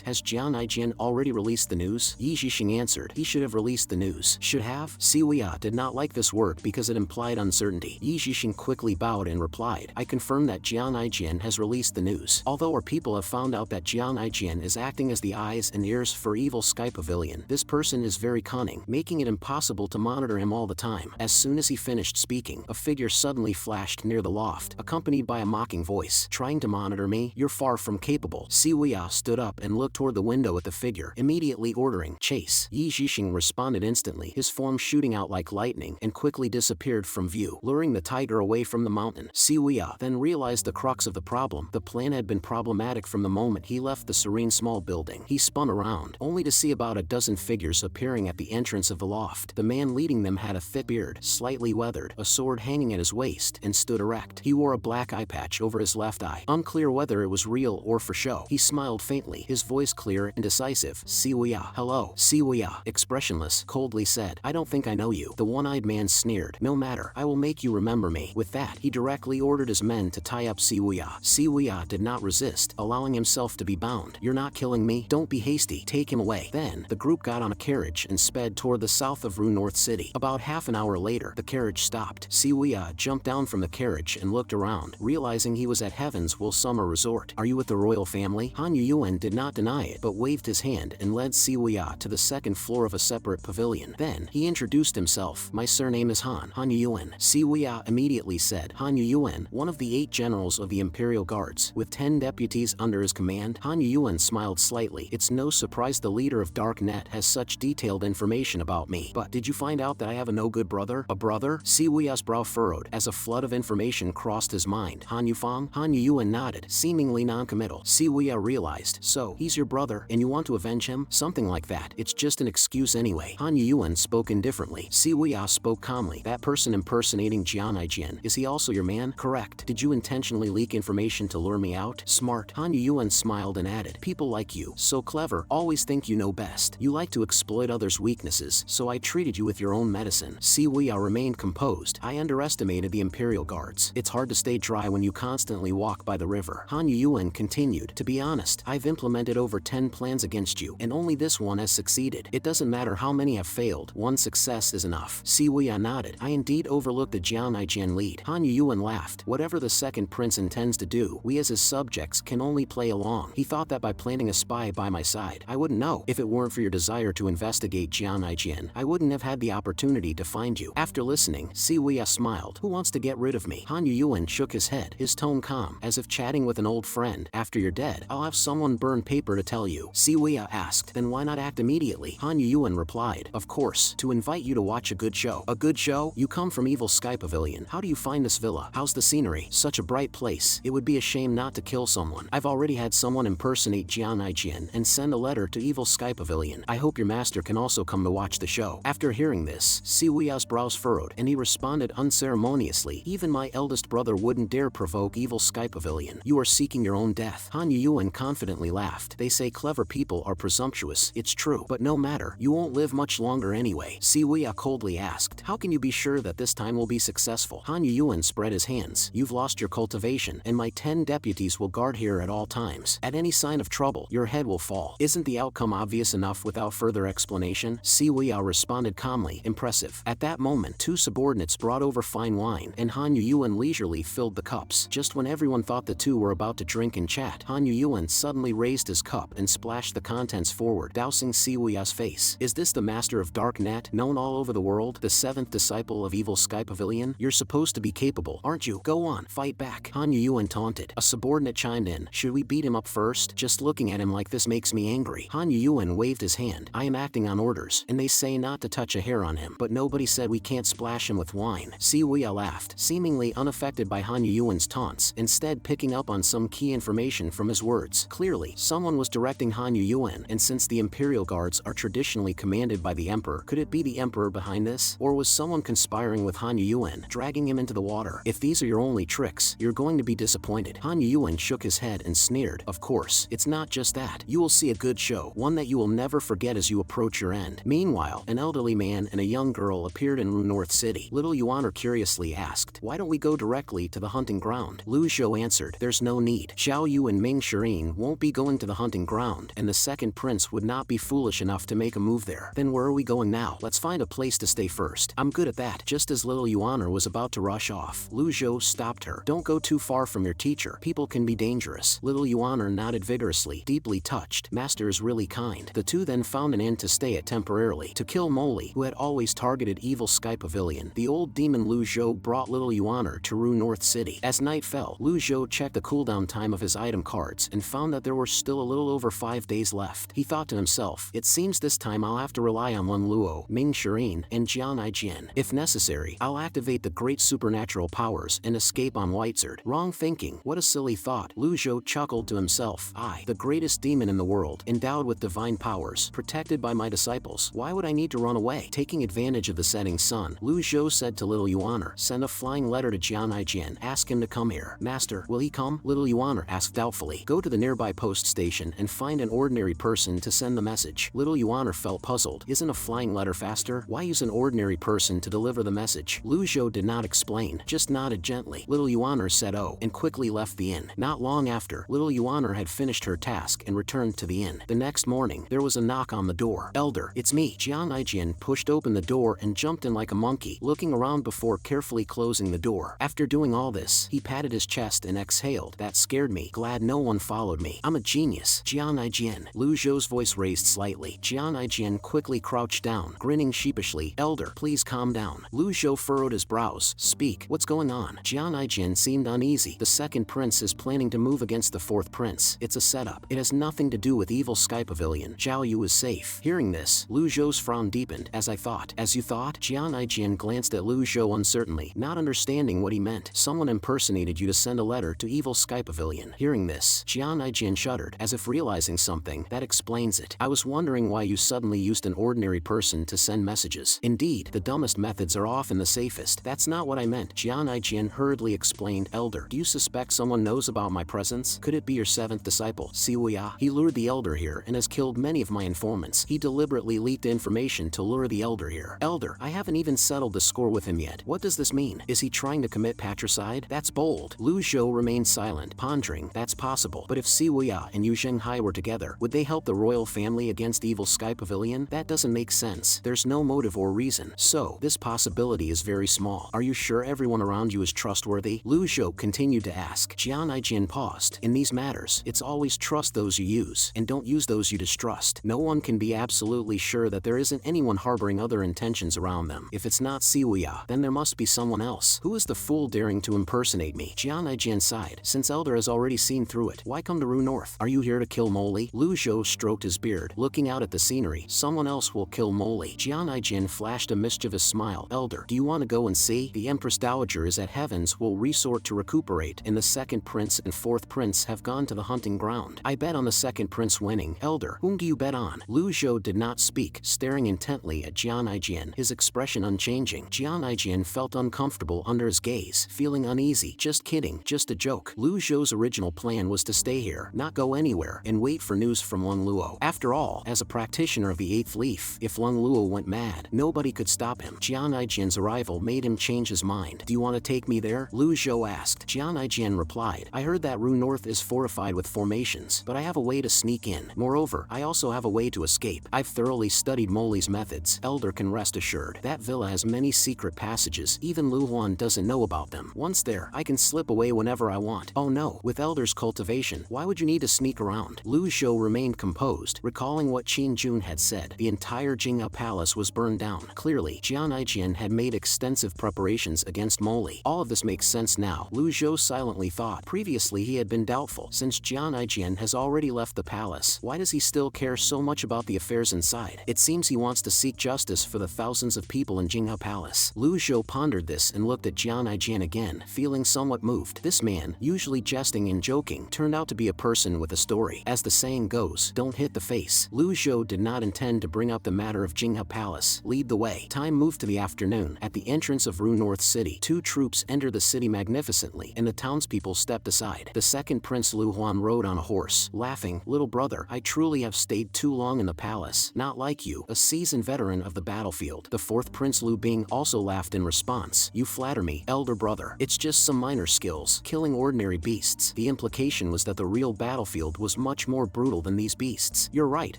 has Gian Jin already released the news? Yi Zhixing answered, he should have released the news. Should have? Xiao did not like this word because it implied uncertainty. Yi Zhixing quickly bowed and replied, I confirm that Gian Jin has released the news. Although our people have found out that Gian Jin is acting as the eyes and ears for Evil Sky Pavilion, this person is very cunning, making it impossible to monitor him all the time. As soon as he finished speaking, a figure suddenly flashed near the loft, accompanied by a mocking voice. Trying to monitor me? You're far from capable. Xiao stood up and looked toward the window at the figure, immediately ordering, chase. Yi Zhixing responded instantly, his form shooting out like lightning and quickly disappeared from view, luring the tiger away from the mountain. Xiao then realized the crux of the problem. The plan had been problematic from the moment he left the serene small building. He spun around, only to see about a dozen figures appearing at the entrance of the loft. The man leading them had a thick beard, slightly weathered, a sword hanging at his waist, and stood erect. He wore a black eye patch over his left eye, unclear whether it was real or for show. He smiled faintly, his voice clear and decisive. Xiao. Hello. Xiao, expressionless, coldly said, I don't think I know you. The one-eyed man sneered, no matter, I will make you remember me. With that, he directly ordered his men to tie up Xiao. Xiao did not resist, allowing himself to be bound. You're not killing me? Don't be hasty. Take him away. Then, the group got on a carriage and sped toward the south of Ru North City. About half an hour later, the carriage stopped. Xiao jumped down from the carriage and looked around, realizing he was at Heaven's Will Summer Resort. Are you with the royal family? Yuan did not deny it, but waved his hand and led Xiao to the second floor of a separate pavilion. Then, he introduced himself. My surname is Han Yuan. Xiao immediately said, Yuan, one of the 8 generals of the Imperial Guards, with 10 deputies under his command. Yuan smiled slightly. It's no surprise the leader of Darknet has such detailed information about me. But did you find out that I have a no-good brother? A brother? Xiao's brow furrowed as a flood of information crossed his mind. Han Yuan nodded, seemingly non-committal. Xiao realized, so, he's your brother, and you want to avenge him? Something like that. It's just an excuse anyway. Yuan spoke indifferently. Xiao spoke calmly. That person impersonating Gian Jin, is he also your man? Correct. Did you intentionally leak information to lure me out? Smart. Yuan smiled and added, people like you, so clever, always think you know best. You like to exploit others' weaknesses, so I treated you with your own medicine. Xiao remained composed. I underestimated the Imperial Guards. It's hard to stay dry when you constantly walk by the river. Yuan continued, to be honest, I've implemented over 10 plans against you, and only this one has succeeded. It doesn't matter how many have failed, one success is enough. Xiao nodded. I indeed overlooked the Gian Jin lead. Yuan laughed. Whatever the second prince intends to do, we as his subjects can only play along. He thought that by planting a spy by my side, I wouldn't know. If it weren't for your desire to investigate Gian Jin, I wouldn't have had the opportunity to find you. After listening, Xiao smiled. Who wants to get rid of me? Yuan shook his head, his tone calm, as if chatting with an old friend. After you're dead, I'll have someone burn paper to tell you. Xiao asked, then why not act immediately? Yuan replied, of course, to invite you to watch a good show. A good show? You come from Evil Sky Pavilion. How do you find this villa? How's the scenery? Such a bright place. It would be a shame not to kill someone. I've already had someone impersonate Gian Jin and send a letter to Evil Sky Pavilion. I hope your master can also come to watch the show. After hearing this, Xiao's brows furrowed, and he responded unceremoniously, even my eldest brother wouldn't dare provoke Evil Sky Pavilion. You are seeking your own death. Yuan confidently laughed. They say clever people are presumptuous. It's true. But no matter, you won't live much longer anyway. Xiao coldly asked, how can you be sure that this time will be successful? Yuan spread his hands. You've lost your cultivation, and my 10 deputies will guard here at all times. At any sign of trouble, your head will fall. Isn't the outcome obvious enough without further explanation? Xiao responded calmly. Impressive. At that moment, 2 subordinates brought over fine wine, and Yuan leisurely filled the cups. Just when everyone thought the two were about to drink and chat, Yuan suddenly raised his cup and splashed the contents forward, dousing Xiao's face. Is this the master of Darknet, known all over the world, the 7th disciple of Evil Sky Pavilion? You're supposed to be capable, aren't you? Go on, fight back. Yuan taunted. A subordinate chimed in. Should we beat him up first? Just looking at him like this makes me angry. Yuan waved his hand. I am acting on orders, and they say not to touch a hair on him, but nobody said we can't splash him with wine. Xiao laughed, seemingly unaffected by Yuan's taunts, instead picking up on some key information from his words. Clearly, someone was directing Yuan, and since the Imperial Guards are traditionally commanded by the Emperor, could it be the Emperor behind this? Or was someone conspiring with Yuan, dragging him into the water? If these are your only tricks, you're going to be disappointed. Yuan shook his head and sneered. Of course, it's not just that. You will see a good show, one that you will never forget as you approach your end. Meanwhile, an elderly man and a young girl appeared in Ru North City. Little Yuan curiously asked, why don't we go directly to the hunting ground? Lu Zhou answered, there's no need. Xiao Yu and Ming Shireen won't be going to the hunting ground, and the second prince would not be foolish enough to make a move there. Then where are we going now? Let's find a place to stay first. I'm good at that. Just as little Yuan was about to rush off, Lu Zhou stopped her. Don't go too far from your teacher. People can be dangerous. Little Yuan nodded vigorously, deeply touched. Master is really kind. The two then found an inn to stay at temporarily. To kill Moly, who had always targeted Evil Sky Pavilion, the old demon Lu Zhou brought little Yuan to Ru North City. As night fell, Lu Zhou checked the cooldown time of his item cards and found that there were still a little over 5 days left. He thought to himself, it seems this time I'll have to rely on Ling Luo, Ming Shireen, and Gian Jin. If necessary, I'll activate the great supernatural powers and escape on Whitesword. Wrong thinking. What a silly thought. Lu Zhou chuckled to himself. I, the greatest demon in the world, endowed with divine powers, protected by my disciples. Why would I need to run away? Taking advantage of the setting sun, Lu Zhou said to little Yuan, send a flying letter to Gian Jin. Ask him to come here. Master, will he come? Little Yuan asked doubtfully. Go to the nearby post station and find an ordinary person to send the message. Little Yuan felt puzzled. Isn't a flying letter faster? Why use an ordinary person to deliver the message? Lu Zhou did not explain, just nodded gently. Little Yuan said oh, and quickly left the inn. Not long after, little Yuan had finished her task and returned to the inn. The next morning, there was a knock on the door. Elder, it's me. Gian Jin pushed open the door and jumped in like a monkey, looking around before carefully closing the door. After doing all this, he patted his chest and exhaled. That scared me. Glad no one followed me. I'm a genius. Gian Jin. Lu Zhou's voice raised slightly. Gian Jin quickly crouched down, grinning sheepishly. Elder, please calm down. Lu Zhou furrowed his brows. Speak. What's going on? Gian Jin seemed uneasy. The second prince is planning to move against the fourth prince. It's a setup. It has nothing to do with Evil Sky Pavilion. Xiao Yu is safe. Hearing this, Lu Zhou's frown deepened. As I thought. As you thought? Gian Jin glanced at Lu Zhou uncertainly, not understanding what he meant. Someone impersonated you to send a letter to Evil Sky Pavilion. Hearing this, Gian Jin shuddered, as if realizing something. That explains it. I was wondering why you suddenly used an ordinary person to send messages. Indeed, the dumbest methods are often the safest. That's not what I meant. Gian Jin hurriedly explained. Elder, do you suspect someone knows about my presence? Could it be your seventh disciple, Xiao Yu? He lured the elder here and has killed many of my informants. He deliberately leaked information to lure the elder here. Elder, I haven't even settled the score with him yet. What does this mean? Is he trying to commit patricide? That's bold. Lu Zhou remained silent, pondering. That's possible. But if Xiao Yu and Yu Zhenghai were together, would they help the royal family against Evil Sky Pavilion? That doesn't make sense. There's no motive or reason. So, this possibility is very small. Are you sure everyone around you is trustworthy? Lu Zhou continued to ask. Gian Jin paused. In these matters, it's always trust those you use, and don't use those you distrust. No one can be absolutely sure that there isn't anyone harboring other intentions around them. If it's not Xiao Yu, then there must be someone else. Who is the fool daring to impersonate me? Gian Jin sighed. Since Elder has already seen through it, why come to Ru North? Are you here to kill Moly? Lu Zhou stroked his beard, looking out at the scenery. Someone else will kill Moly. Gian Jin flashed a mischievous smile. Elder, do you want to go and see? The Empress Dowager is at Heavens will resort to recuperate, and the second prince and fourth prince have gone to the hunting ground. I bet on the second prince winning. Elder, whom do you bet on? Lu Zhou did not speak, staring intently at Gian Jin, his expression unchanging. Gian Jin felt uncomfortable under his gaze, feeling uneasy. Just kidding, just a joke. Lu Zhou's original plan was to stay here, not go anywhere, and wait for news from Ling Luo. After all, as a practitioner of the Eighth Leaf, if Ling Luo went mad, nobody could stop him. Gian Jin's arrival made him change his mind. Do you want to take me there? Lu Zhou asked. Gian Jin replied, I heard that Ru North is fortified with formations, but I have a way to sneak in. Moreover, I also have a way to escape. I've thoroughly studied Moly's methods. Elder can rest assured. That villa has many secret passages. Even Yuan doesn't know about them. Once there, I can slip away whenever I want. Oh no, with Elder's cultivation, why would you need to sneak around? Lu Zhou remained composed, recalling what Qin Jun had said. The entire Jing-yang Palace was burned down. Clearly, Gian Jin had made extensive preparations against Moly. All of this makes sense now. Lu Zhou silently thought. Previously he had been doubtful. Since Gian Jin has already left the palace, why does he still care so much about the affairs inside? It seems he wants to seek justice for the thousands of people in Jing-yang Palace. Lu Zhou pondered this and looked at Gian Jin again, feeling somewhat moved. This man, usually jesting and joking, turned out to be a person with a story. As the saying goes, don't hit the face. Lu Zhou did not intend to bring up the matter of Jing-yang Palace. Lead the way. Time moved to the afternoon. At the entrance of Ru North City, two troops entered the city magnificently, and the townspeople stepped aside. The second Prince Yuan rode on a horse, laughing. Little brother, I truly have stayed too long in the palace. Not like you, a seasoned veteran of the battlefield. The fourth Prince Lu Bing also laughed in response. You flatter flatter me, elder brother. It's just some minor skills, killing ordinary beasts. The implication was that the real battlefield was much more brutal than these beasts. You're right,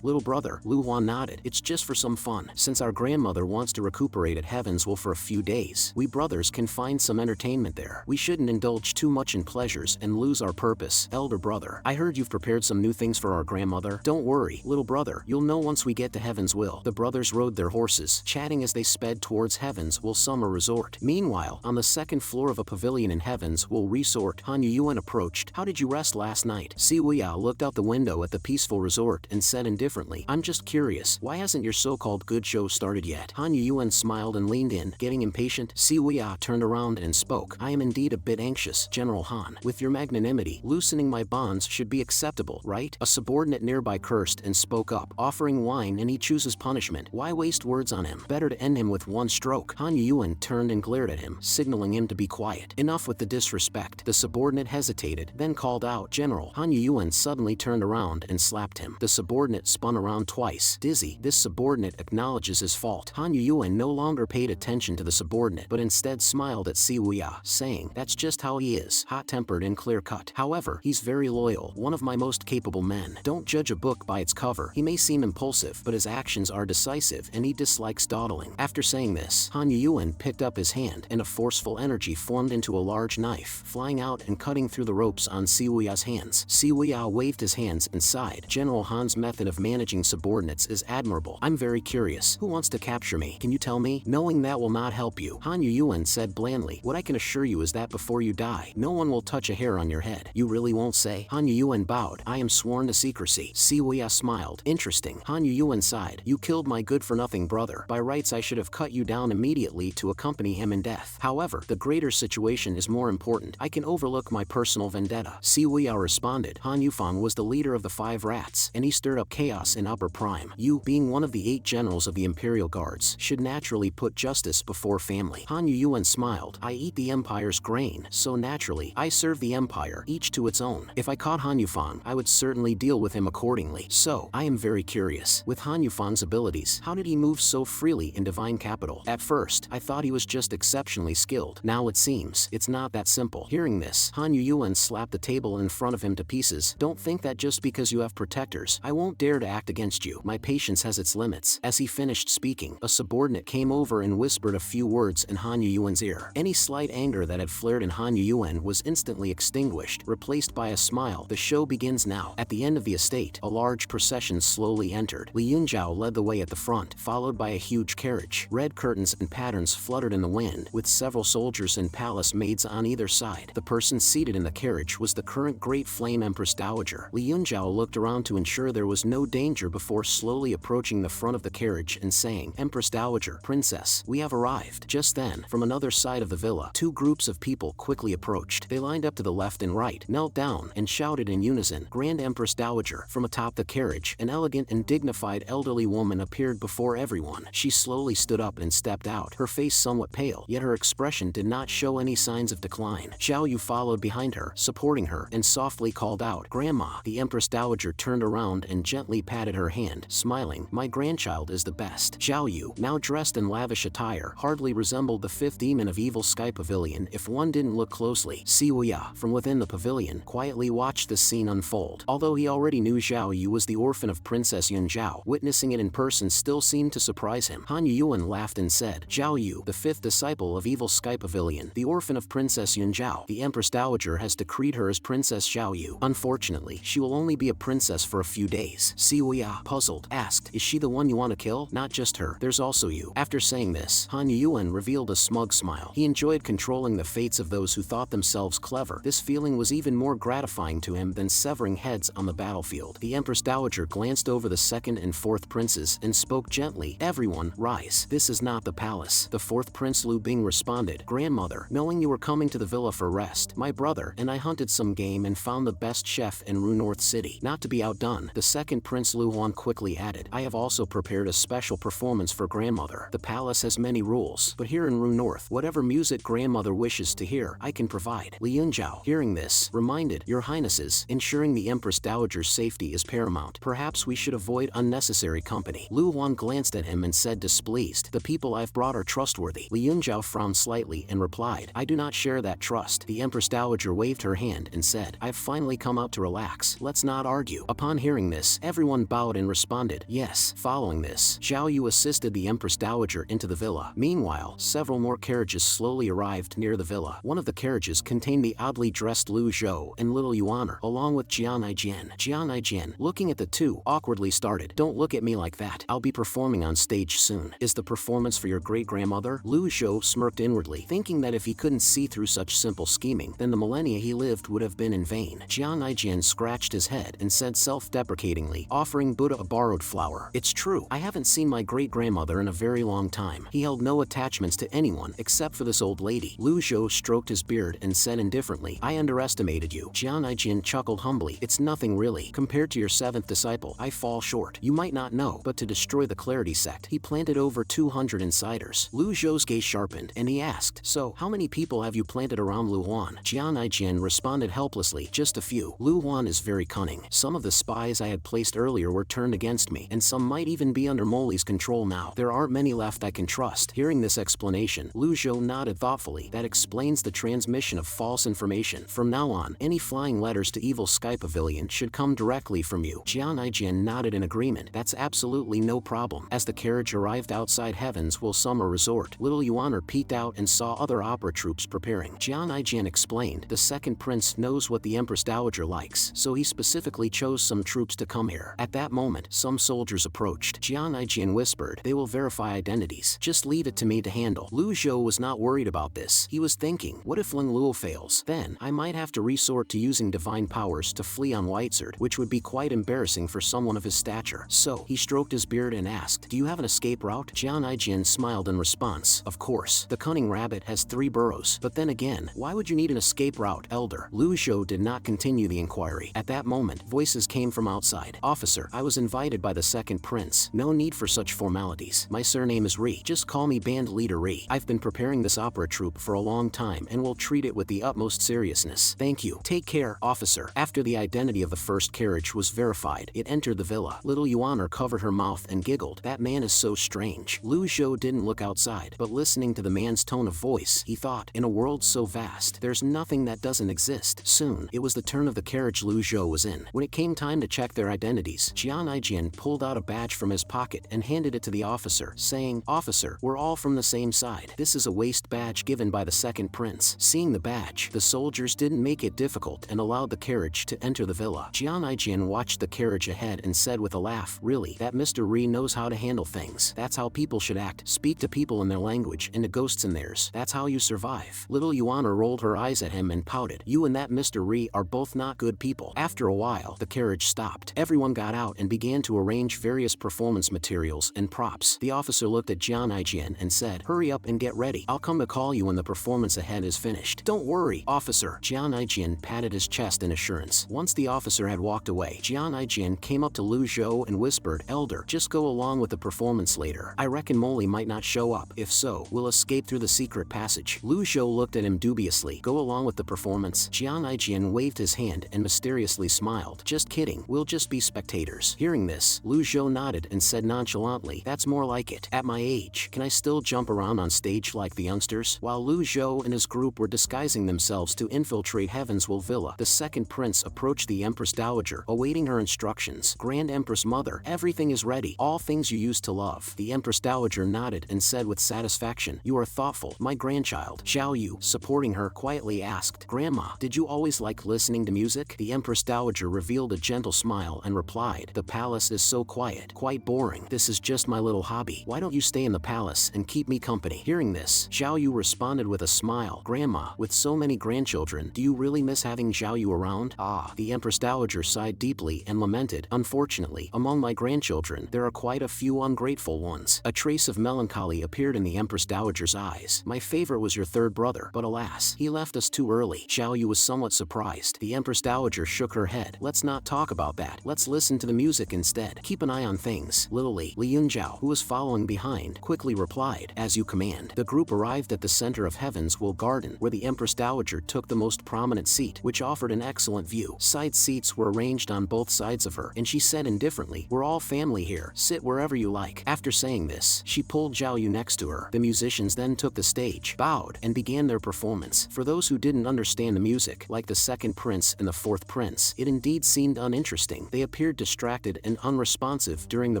little brother, Luan nodded. It's just for some fun. Since our grandmother wants to recuperate at Heaven's Will for a few days, we brothers can find some entertainment there. We shouldn't indulge too much in pleasures and lose our purpose, elder brother. I heard you've prepared some new things for our grandmother. Don't worry, little brother, you'll know once we get to Heaven's Will. The brothers rode their horses, chatting as they sped towards Heaven's Will Summer Resort. Meanwhile, on the second floor of a pavilion in Heaven's Will Resort, Han Yuan approached. How did you rest last night? Siwuya looked out the window at the peaceful resort and said indifferently, I'm just curious, why hasn't your so-called good show started yet? Han Yuan smiled and leaned in, getting impatient. Siwuya turned around and spoke. I am indeed a bit anxious, General Han. With your magnanimity, loosening my bonds should be acceptable, right? A subordinate nearby cursed and spoke up, offering wine, and he chooses punishment. Why waste words on him? Better to end him with one stroke. Han Yuan turned and glared at him, signaling him to be quiet. Enough with the disrespect. The subordinate hesitated, then called out, General. Han Yuan suddenly turned around and slapped him. The subordinate spun around twice. Dizzy, this subordinate acknowledges his fault. Han Yuan no longer paid attention to the subordinate, but instead smiled at Siwuya, saying, that's just how he is, hot-tempered and clear-cut. However, he's very loyal, one of my most capable men. Don't judge a book by its cover. He may seem impulsive, but his actions are decisive, and he dislikes dawdling. After saying this, Han Yuan picked up his hand, and a forceful energy formed into a large knife, flying out and cutting through the ropes on Siwuya's hands. Siwuya waved his hands and sighed. General Han's method of managing subordinates is admirable. I'm very curious. Who wants to capture me? Can you tell me? Knowing that will not help you, Han Yuan said blandly. What I can assure you is that before you die, no one will touch a hair on your head. You really won't say? Han Yuan bowed. I am sworn to secrecy. Siwuya smiled. Interesting. Han Yuan sighed. You killed my good-for-nothing brother. By rights I should have cut you down immediately to accompany him in death. However, the greater situation is more important. I can overlook my personal vendetta. Siwuya responded. Han Yufang was the leader of the 5 rats, and he stirred up chaos in Upper Prime. You, being one of the 8 generals of the Imperial Guards, should naturally put justice before family. Han Yuan smiled. I eat the Empire's grain, so naturally, I serve the Empire, each to its own. If I caught Han Yufang, I would certainly deal with him accordingly. So, I am very curious. With Han Yufang's abilities, how did he move so freely in Divine Capital? At first, I thought he was just exceptionally skilled. Now it seems, it's not that simple. Hearing this, Han Yuan slapped the table in front of him to pieces. Don't think that just because you have protectors, I won't dare to act against you. My patience has its limits. As he finished speaking, a subordinate came over and whispered a few words in Han Yuan's ear. Any slight anger that had flared in Han Yuan was instantly extinguished, replaced by a smile. The show begins now. At the end of the estate, a large procession slowly entered. Li Yunjiao led the way at the front, followed by a huge carriage. Red curtains and patterns fluttered in the wind, with several soldiers and palace maids on either side. The person seated in the carriage was the current Great Flame Empress Dowager. Li Yunjiao looked around to ensure there was no danger before slowly approaching the front of the carriage and saying, Empress Dowager, Princess, we have arrived. Just then, from another side of the villa, 2 groups of people quickly approached. They lined up to the left and right, knelt down, and shouted in unison, Grand Empress Dowager. From atop the carriage, an elegant and dignified elderly woman appeared before everyone. She slowly stood up and stepped out, her face somewhat pale, yet her expression did not show any signs of decline. Xiao Yu followed behind her, supporting her, and softly called out, Grandma. The Empress Dowager turned around and gently patted her hand, smiling, My grandchild is the best. Xiao Yu, now dressed in lavish attire, hardly resembled the 5th demon of Evil Sky Pavilion if one didn't look closely. Siwuya, from within the pavilion, quietly watched the scene unfold. Although he already knew Xiao Yu was the orphan of Princess Yunjiao, witnessing it in person still seemed to surprise him. Han Yuan laughed and said, Xiao Yu, the 5th disciple of Evil Sky Pavilion, the orphan of Princess Yunjiao. The Empress Dowager has decreed her as Princess Xiao Yu. Unfortunately, she will only be a princess for a few days. Siwuya, puzzled, asked, Is she the one you want to kill? Not just her, there's also you. After saying this, Han Yuan revealed a smug smile. He enjoyed controlling the fates of those who thought themselves clever. This feeling was even more gratifying to him than severing heads on the battlefield. The Empress Dowager glanced over the 2nd and 4th princes and spoke gently, Everyone, rise. This is not the palace. The 4th Prince Lu Bing responded, Grandmother, knowing you were coming to the villa for rest, my brother and I hunted some game and found the best chef in Ru North City. Not to be outdone, the 2nd Prince Lu Huan quickly added, I have also prepared a special performance for Grandmother. The palace has many rules, but here in Ru North, whatever music Grandmother wishes to hear, I can provide. Li Yunjiao, hearing this, reminded, Your Highnesses, ensuring the Empress Dowager's safety is paramount. Perhaps we should avoid unnecessary company. Lu Huan glanced at him and said displeased, The people I've brought are trustworthy. Li Yunjiao frowned slightly slightly and replied, I do not share that trust. The Empress Dowager waved her hand and said, I've finally come out to relax. Let's not argue. Upon hearing this, everyone bowed and responded, yes. Following this, Xiao Yu assisted the Empress Dowager into the villa. Meanwhile, several more carriages slowly arrived near the villa. One of the carriages contained the oddly dressed Lu Zhou and little Yuan, along with Jian Jin. Jian Jin, looking at the two, awkwardly started, don't look at me like that. I'll be performing on stage soon. Is the performance for your great-grandmother? Lu Zhou smirked inwardly, thinking that if he couldn't see through such simple scheming, then the millennia he lived would have been in vain. Jian Jin scratched his head and said self-deprecatingly, offering Buddha a borrowed flower. It's true, I haven't seen my great-grandmother in a very long time. He held no attachments to anyone except for this old lady. Lu Zhou stroked his beard and said indifferently, I underestimated you. Jian Jin chuckled humbly, it's nothing really. Compared to your seventh disciple, I fall short. You might not know, but to destroy the Clarity sect, he planted over 200 insiders. Lu Zhou's gaze sharpened, and he asked, so, how many people have you planted around Luan? Jian Jin responded helplessly, just a few. Luan is very cunning. Some of the spies I had placed earlier were turned against me, and some might even be under Moly's control now. There aren't many left I can trust. Hearing this explanation, Lu Zhou nodded thoughtfully. That explains the transmission of false information. From now on, any flying letters to Evil Sky Pavilion should come directly from you. Jian Jin nodded in agreement. That's absolutely no problem. As the carriage arrived outside Heaven's Will Summer Resort, little Yuan peeked out and saw other opera troops preparing. Jian Jin explained, the second prince knows what the Empress Dowager likes, so he specifically chose some troops to come here. At that moment, some soldiers approached. Jian Jin whispered, they will verify identities. Just leave it to me to handle. Lu Zhou was not worried about this. He was thinking, what if Ling Luo fails? Then, I might have to resort to using divine powers to flee on Whitesword, which would be quite embarrassing for someone of his stature. So, he stroked his beard and asked, do you have an escape route? Jian Jin smiled in response, of course. The cunning rabbit has 3 burrows. But then again, why would you need an escape route, Elder? Lu Zhou did not continue the inquiry. At that moment, voices came from outside. Officer, I was invited by the second prince. No need for such formalities. My surname is Ri. Just call me band leader Ri. I've been preparing this opera troupe for a long time and will treat it with the utmost seriousness. Thank you. Take care, officer. After the identity of the first carriage was verified, it entered the villa. Little Yuan covered her mouth and giggled. That man is so strange. Lu Zhou didn't look outside, but listening to the man's tone of voice, he thought, in a world so vast, there's nothing that doesn't exist. Soon, it was the turn of the carriage Lu Zhou was in. When it came time to check their identities, Jian Jin pulled out a badge from his pocket and handed it to the officer, saying, Officer, we're all from the same side. This is a waist badge given by the second prince. Seeing the badge, the soldiers didn't make it difficult and allowed the carriage to enter the villa. Jian Jin watched the carriage ahead and said with a laugh, really, that Mr. Ri knows how to handle things. That's how people should act. Speak to people in their language and to ghosts in theirs. That's how you survive. Little Yuan rolled her eyes at him and pouted. You and that Mr. Ri are both not good people. After a while, the carriage stopped. Everyone got out and began to arrange various performance materials and props. The officer looked at Jian Jin and said, hurry up and get ready. I'll come to call you when the performance ahead is finished. Don't worry, officer. Jian Jin patted his chest in assurance. Once the officer had walked away, Jian Jin came up to Lu Zhou and whispered, Elder, just go along with the performance later. I reckon Moly might not show up. If so, we'll escape through the secret passage. Lu Zhou looked at him dubiously. Go along with the performance? Jian Jin waved his hand and mysteriously smiled. Just kidding, we'll just be spectators. Hearing this, Lu Zhou nodded and said nonchalantly, that's more like it. At my age, can I still jump around on stage like the youngsters? While Lu Zhou and his group were disguising themselves to infiltrate Heaven's Will Villa, the second prince approached the Empress Dowager, awaiting her instructions. Grand Empress Mother, everything is ready. All things you used to love. The Empress Dowager nodded and said with satisfaction, you are thoughtful, my grandchild. Xiao Yu, supporting her, quietly asked, Grandma, did you always like listening to music? The Empress Dowager revealed a gentle smile and replied, the palace is so quiet, quite boring. This is just my little hobby. Why don't you stay in the palace and keep me company? Hearing this, Xiao Yu responded with a smile, Grandma, with so many grandchildren, do you really miss having Xiao Yu around? Ah, the Empress Dowager sighed deeply and lamented, unfortunately, among my grandchildren, there are quite a few ungrateful ones. A trace of melancholy appeared in the Empress Dowager's eyes. My favorite was your third brother, but alas, he left us too early. Xiao Yu was somewhat surprised. The Empress Dowager shook her head. Let's not talk about that. Let's listen to the music instead. Keep an eye on things. Little Li Yunjiao, who was following behind, quickly replied, as you command. The group arrived at the center of Heaven's Will Garden, where the Empress Dowager took the most prominent seat, which offered an excellent view. Side seats were arranged on both sides of her, and she said indifferently, we're all family here. Sit wherever you like. After saying this, she pulled Xiao Yu next to her. The musicians then took the the stage, bowed, and began their performance. For those who didn't understand the music, like the second prince and the fourth prince, it indeed seemed uninteresting. They appeared distracted and unresponsive during the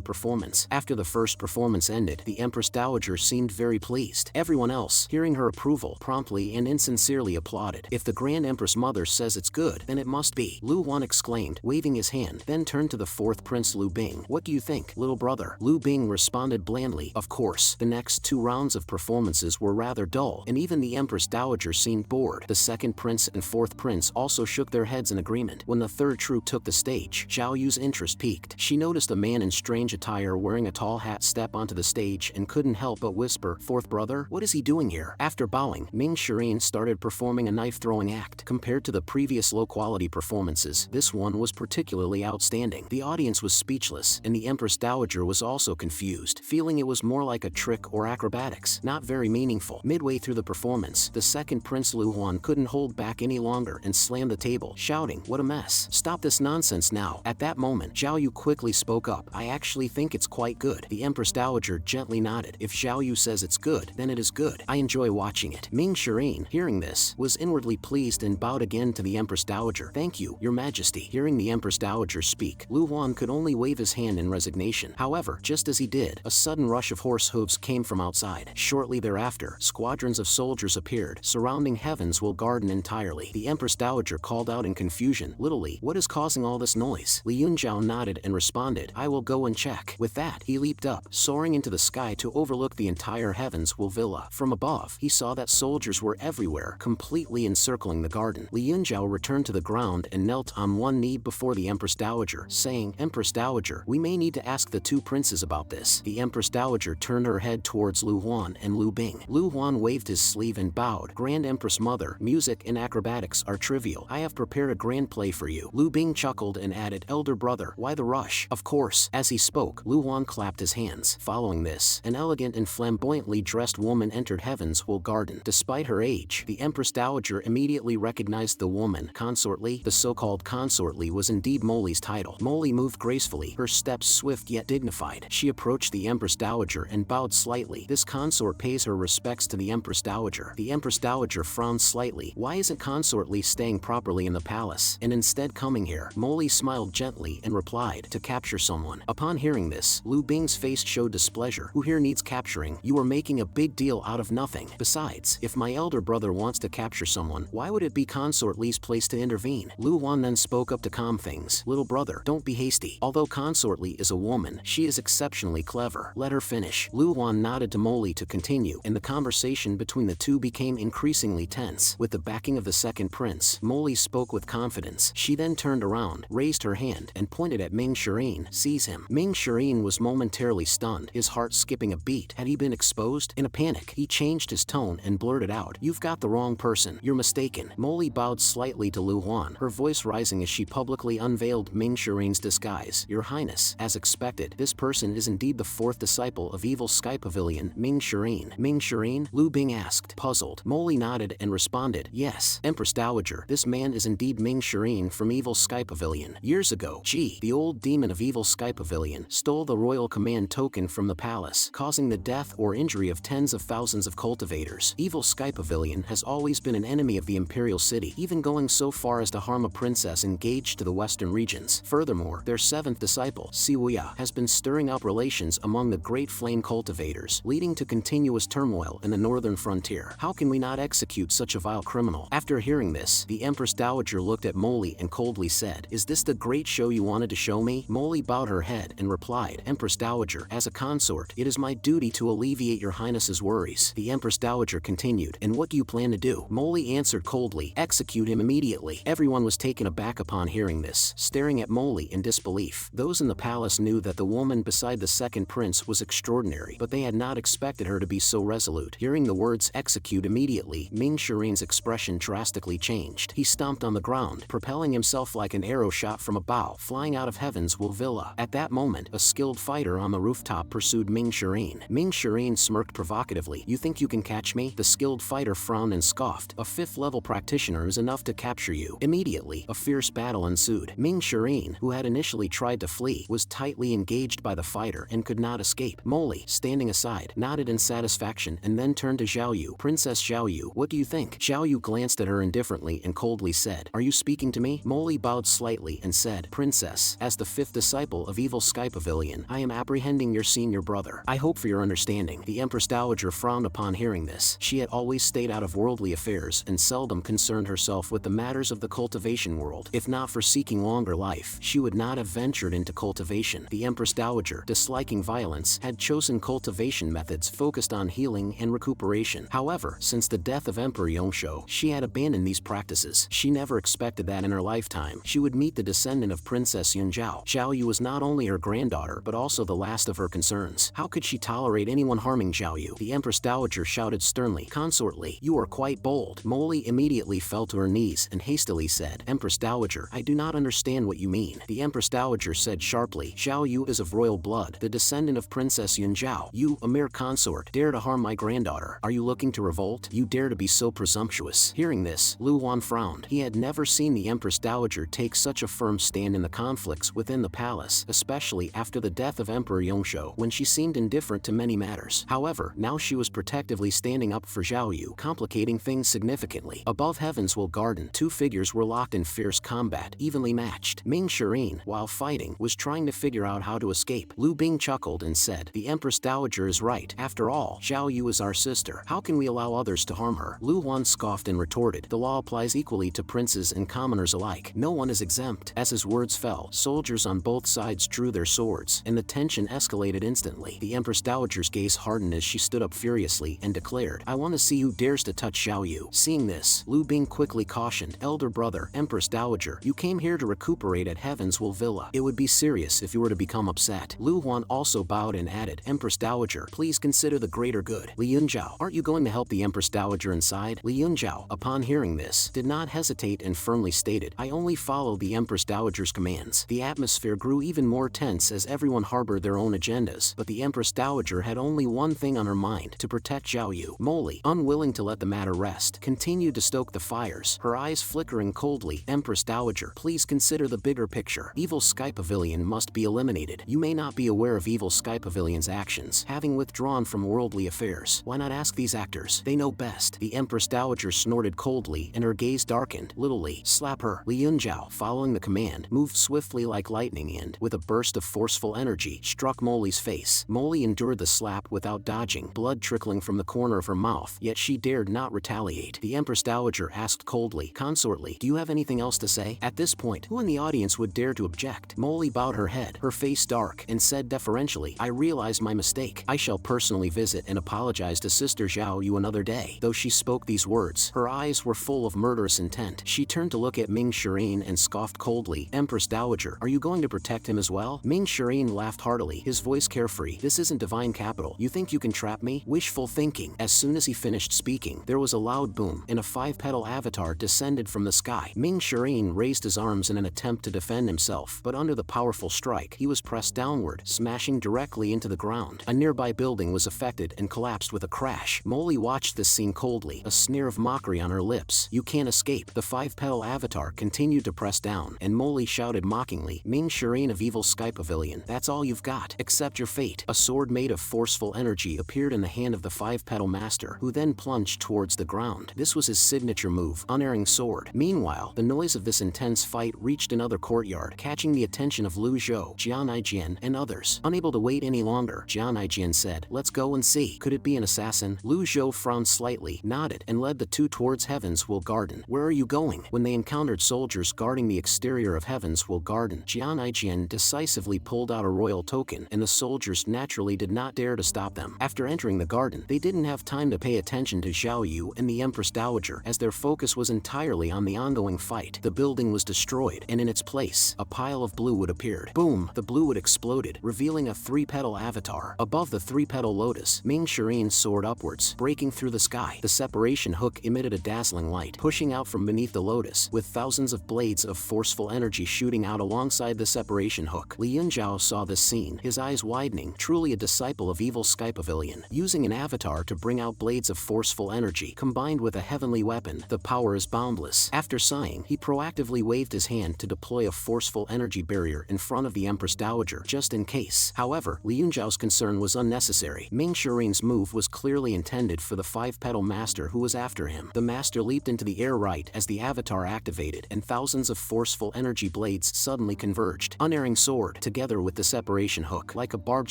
performance. After the first performance ended, the Empress Dowager seemed very pleased. Everyone else, hearing her approval, promptly and insincerely applauded. If the Grand Empress Mother says it's good, then it must be, Yuan exclaimed, waving his hand, then turned to the fourth prince Lu Bing. What do you think, little brother? Lu Bing responded blandly, of course. The next 2 rounds of performances were rather dull, and even the Empress Dowager seemed bored. The second prince and fourth prince also shook their heads in agreement. When the third troupe took the stage, Xiao Yu's interest peaked. She noticed a man in strange attire wearing a tall hat step onto the stage and couldn't help but whisper, fourth brother, what is he doing here? After bowing, Ming Shireen started performing a knife-throwing act. Compared to the previous low-quality performances, this one was particularly outstanding. The audience was speechless, and the Empress Dowager was also confused, feeling it was more like a trick or acrobatics, not very meaningful. Midway through the performance, the second Prince Yuan couldn't hold back any longer and slammed the table, shouting, what a mess. Stop this nonsense now. At that moment, Xiao Yu quickly spoke up. I actually think it's quite good. The Empress Dowager gently nodded. If Xiao Yu says it's good, then it is good. I enjoy watching it. Ming Shireen, hearing this, was inwardly pleased and bowed again to the Empress Dowager. Thank you, Your Majesty. Hearing the Empress Dowager speak, Yuan could only wave his hand in resignation. However, just as he did, a sudden rush of horse hooves came from outside. Shortly thereafter, squadrons of soldiers appeared, surrounding Heaven's Garden entirely. The Empress Dowager called out in confusion, Little Li, what is causing all this noise? Li Yunzhao nodded and responded, I will go and check. With that, he leaped up, soaring into the sky to overlook the entire Heaven's Villa. From above, he saw that soldiers were everywhere, completely encircling the garden. Li Yunzhao returned to the ground and knelt on one knee before the Empress Dowager, saying, Empress Dowager, we may need to ask the 2 princes about this. The Empress Dowager turned her head towards Yuan and Lu Bing. Yuan waved his sleeve and bowed. Grand Empress Mother, music and acrobatics are trivial. I have prepared a grand play for you. Lu Bing chuckled and added, Elder brother, why the rush? Of course. As he spoke, Yuan clapped his hands. Following this, an elegant and flamboyantly dressed woman entered Heaven's Garden. Despite her age, the Empress Dowager immediately recognized the woman. Consort Li. The so-called Consort Li was indeed Moly's title. Moly moved gracefully, her steps swift yet dignified. She approached the Empress Dowager and bowed slightly. This consort pays her respects to the Empress Dowager. The Empress Dowager frowned slightly. Why isn't Consort Li staying properly in the palace, and instead coming here? Moly smiled gently and replied, to capture someone. Upon hearing this, Lu Bing's face showed displeasure. Who here needs capturing? You are making a big deal out of nothing. Besides, if my elder brother wants to capture someone, why would it be Consort Li's place to intervene? Yuan then spoke up to calm things. Little brother, don't be hasty. Although Consort Li is a woman, she is exceptionally clever. Let her finish. Yuan nodded to Moly to continue, and the conversation between the two became increasingly tense. With the backing of the second prince, Moly spoke with confidence. She then turned around, raised her hand, and pointed at Ming Shireen. Seize him. Ming Shireen was momentarily stunned, his heart skipping a beat. Had he been exposed? In a panic, he changed his tone and blurted out, You've got the wrong person. You're mistaken. Moly bowed slightly to Yuan, her voice rising as she publicly unveiled Ming Shireen's disguise. Your Highness, as expected, this person is indeed the 4th disciple of Evil Sky Pavilion, Ming Shireen. Ming Shireen? Lu Bing asked, puzzled. Moly nodded and responded, Yes, Empress Dowager, this man is indeed Ming Shireen from Evil Sky Pavilion. Years ago, Ji, the old demon of Evil Sky Pavilion, stole the royal command token from the palace, causing the death or injury of tens of thousands of cultivators. Evil Sky Pavilion has always been an enemy of the imperial city, even going so far as to harm a princess engaged to the western regions. Furthermore, their 7th disciple, Xiao Yu, has been stirring up relations among the Great Flame cultivators, leading to continuous turmoil in the northern frontier. How can we not execute such a vile criminal? After hearing this, the Empress Dowager looked at Moly and coldly said, Is this the great show you wanted to show me? Moly bowed her head and replied, Empress Dowager, as a consort, it is my duty to alleviate your highness's worries. The Empress Dowager continued, And what do you plan to do? Moly answered coldly, Execute him immediately. Everyone was taken aback upon hearing this, staring at Moly in disbelief. Those in the palace knew that the woman beside the second prince was extraordinary, but they had not expected her to be so resolute. Hearing the words execute immediately, Ming Shireen's expression drastically changed. He stomped on the ground, propelling himself like an arrow shot from a bow, flying out of Heaven's Villa. At that moment, a skilled fighter on the rooftop pursued Ming Shireen. Ming Shireen smirked provocatively. You think you can catch me? The skilled fighter frowned and scoffed. A 5th level practitioner is enough to capture you. Immediately, a fierce battle ensued. Ming Shireen, who had initially tried to flee, was tightly engaged by the fighter and could not escape. Moly, standing aside, nodded in satisfaction and and then turned to Xiao Yu. Princess Xiao Yu, what do you think? Xiao Yu glanced at her indifferently and coldly said, are you speaking to me? Moly bowed slightly and said, Princess, as the 5th disciple of Evil Sky Pavilion, I am apprehending your senior brother. I hope for your understanding. The Empress Dowager frowned upon hearing this. She had always stayed out of worldly affairs and seldom concerned herself with the matters of the cultivation world. If not for seeking longer life, she would not have ventured into cultivation. The Empress Dowager, disliking violence, had chosen cultivation methods focused on healing and recuperation. However, since the death of Emperor Yongshou, she had abandoned these practices. She never expected that in her lifetime she would meet the descendant of Princess Yunjiao. Xiao Yu was not only her granddaughter but also the last of her concerns. How could she tolerate anyone harming Xiao Yu? The Empress Dowager shouted sternly, Consortly, you are quite bold. Moly immediately fell to her knees and hastily said, Empress Dowager, I do not understand what you mean. The Empress Dowager said sharply, Xiao Yu is of royal blood, the descendant of Princess Yunjiao. You, a mere consort, dare to harm my granddaughter. Are you looking to revolt? You dare to be so presumptuous. Hearing this, Yuan frowned. He had never seen the Empress Dowager take such a firm stand in the conflicts within the palace, especially after the death of Emperor Yongshou, when she seemed indifferent to many matters. However, now she was protectively standing up for Xiao Yu, complicating things significantly. Above Heavenswell Garden, two figures were locked in fierce combat, evenly matched. Ming Shireen, while fighting, was trying to figure out how to escape. Lu Bing chuckled and said, the Empress Dowager is right. After all, Xiao Yu is our sister. How can we allow others to harm her? Lu Wan scoffed and retorted, the law applies equally to princes and commoners alike. No one is exempt. As his words fell, soldiers on both sides drew their swords, and the tension escalated instantly. The Empress Dowager's gaze hardened as she stood up furiously and declared, I want to see who dares to touch Xiao Yu. Seeing this, Lu Bing quickly cautioned, Elder brother, Empress Dowager, you came here to recuperate at Heavenswell Villa. It would be serious if you were to become upset. Lu Wan also bowed and added, Empress Dowager, please consider the greater good. Li Yunjiao, aren't you going to help the Empress Dowager inside? Li Yunjiao, upon hearing this, did not hesitate and firmly stated, I only follow the Empress Dowager's commands. The atmosphere grew even more tense as everyone harbored their own agendas, but the Empress Dowager had only one thing on her mind, to protect Xiao Yu. Moly, unwilling to let the matter rest, continued to stoke the fires, her eyes flickering coldly. Empress Dowager, please consider the bigger picture. Evil Sky Pavilion must be eliminated. You may not be aware of Evil Sky Pavilion's actions, having withdrawn from worldly affairs. Why not ask these actors? They know best. The Empress Dowager snorted coldly and her gaze darkened. Little Li, slap her. Li Yunjiao, following the command, moved swiftly like lightning and, with a burst of forceful energy, struck Moly's face. Moly endured the slap without dodging, blood trickling from the corner of her mouth, yet she dared not retaliate. The Empress Dowager asked coldly, Consortly, do you have anything else to say? At this point, who in the audience would dare to object? Moly bowed her head, her face dark, and said deferentially, I realize my mistake. I shall personally visit and apologize to Sister Xiao Yu another day. Though she spoke these words, her eyes were full of murderous intent. She turned to look at Ming Shireen and scoffed coldly, Empress Dowager, are you going to protect him as well? Ming Shireen laughed heartily, his voice carefree, this isn't divine capital. You think you can trap me? Wishful thinking. As soon as he finished speaking, there was a loud boom, and a 5-petal avatar descended from the sky. Ming Shireen raised his arms in an attempt to defend himself, but under the powerful strike, he was pressed downward, smashing directly into the ground. A nearby building was affected and collapsed with a crash. Moly watched this scene coldly, a sneer of mockery on her lips. You can't escape. The 5-petal avatar continued to press down, and Moly shouted mockingly, Ming Shireen of Evil Sky Pavilion, that's all you've got. Accept your fate. A sword made of forceful energy appeared in the hand of the 5-petal master, who then plunged towards the ground. This was his signature move, unerring sword. Meanwhile, the noise of this intense fight reached another courtyard, catching the attention of Lu Zhou, Jian Jin, and others. Unable to wait any longer, Jian Jin said, let's go and see. Could it be an assassin? Lu Zhou frowned slightly, nodded, and led the two towards Heavenswell Garden. Where are you going? When they encountered soldiers guarding the exterior of Heavenswell Garden, Jian Jin decisively pulled out a royal token, and the soldiers naturally did not dare to stop them. After entering the garden, they didn't have time to pay attention to Xiao Yu and the Empress Dowager, as their focus was entirely on the ongoing fight. The building was destroyed, and in its place, a pile of blue wood appeared. Boom! The blue wood exploded, revealing a 3-petal avatar. Above the 3-petal lotus, Ming Shireen soared upwards, breaking through the sky. The separation hook emitted a dazzling light, pushing out from beneath the lotus, with thousands of blades of forceful energy shooting out alongside the separation hook. Li Yunjiao saw this scene, his eyes widening, truly a disciple of Evil Sky Pavilion. Using an avatar to bring out blades of forceful energy, combined with a heavenly weapon, the power is boundless. After sighing, he proactively waved his hand to deploy a forceful energy barrier in front of the Empress Dowager, just in case. However, Li Yunjiao's concern was unnecessary. Ming Shireen's move was was clearly intended for the five-petal master who was after him. The master leaped into the air right as the avatar activated, and thousands of forceful energy blades suddenly converged. Unerring sword, together with the separation hook. Like a barbed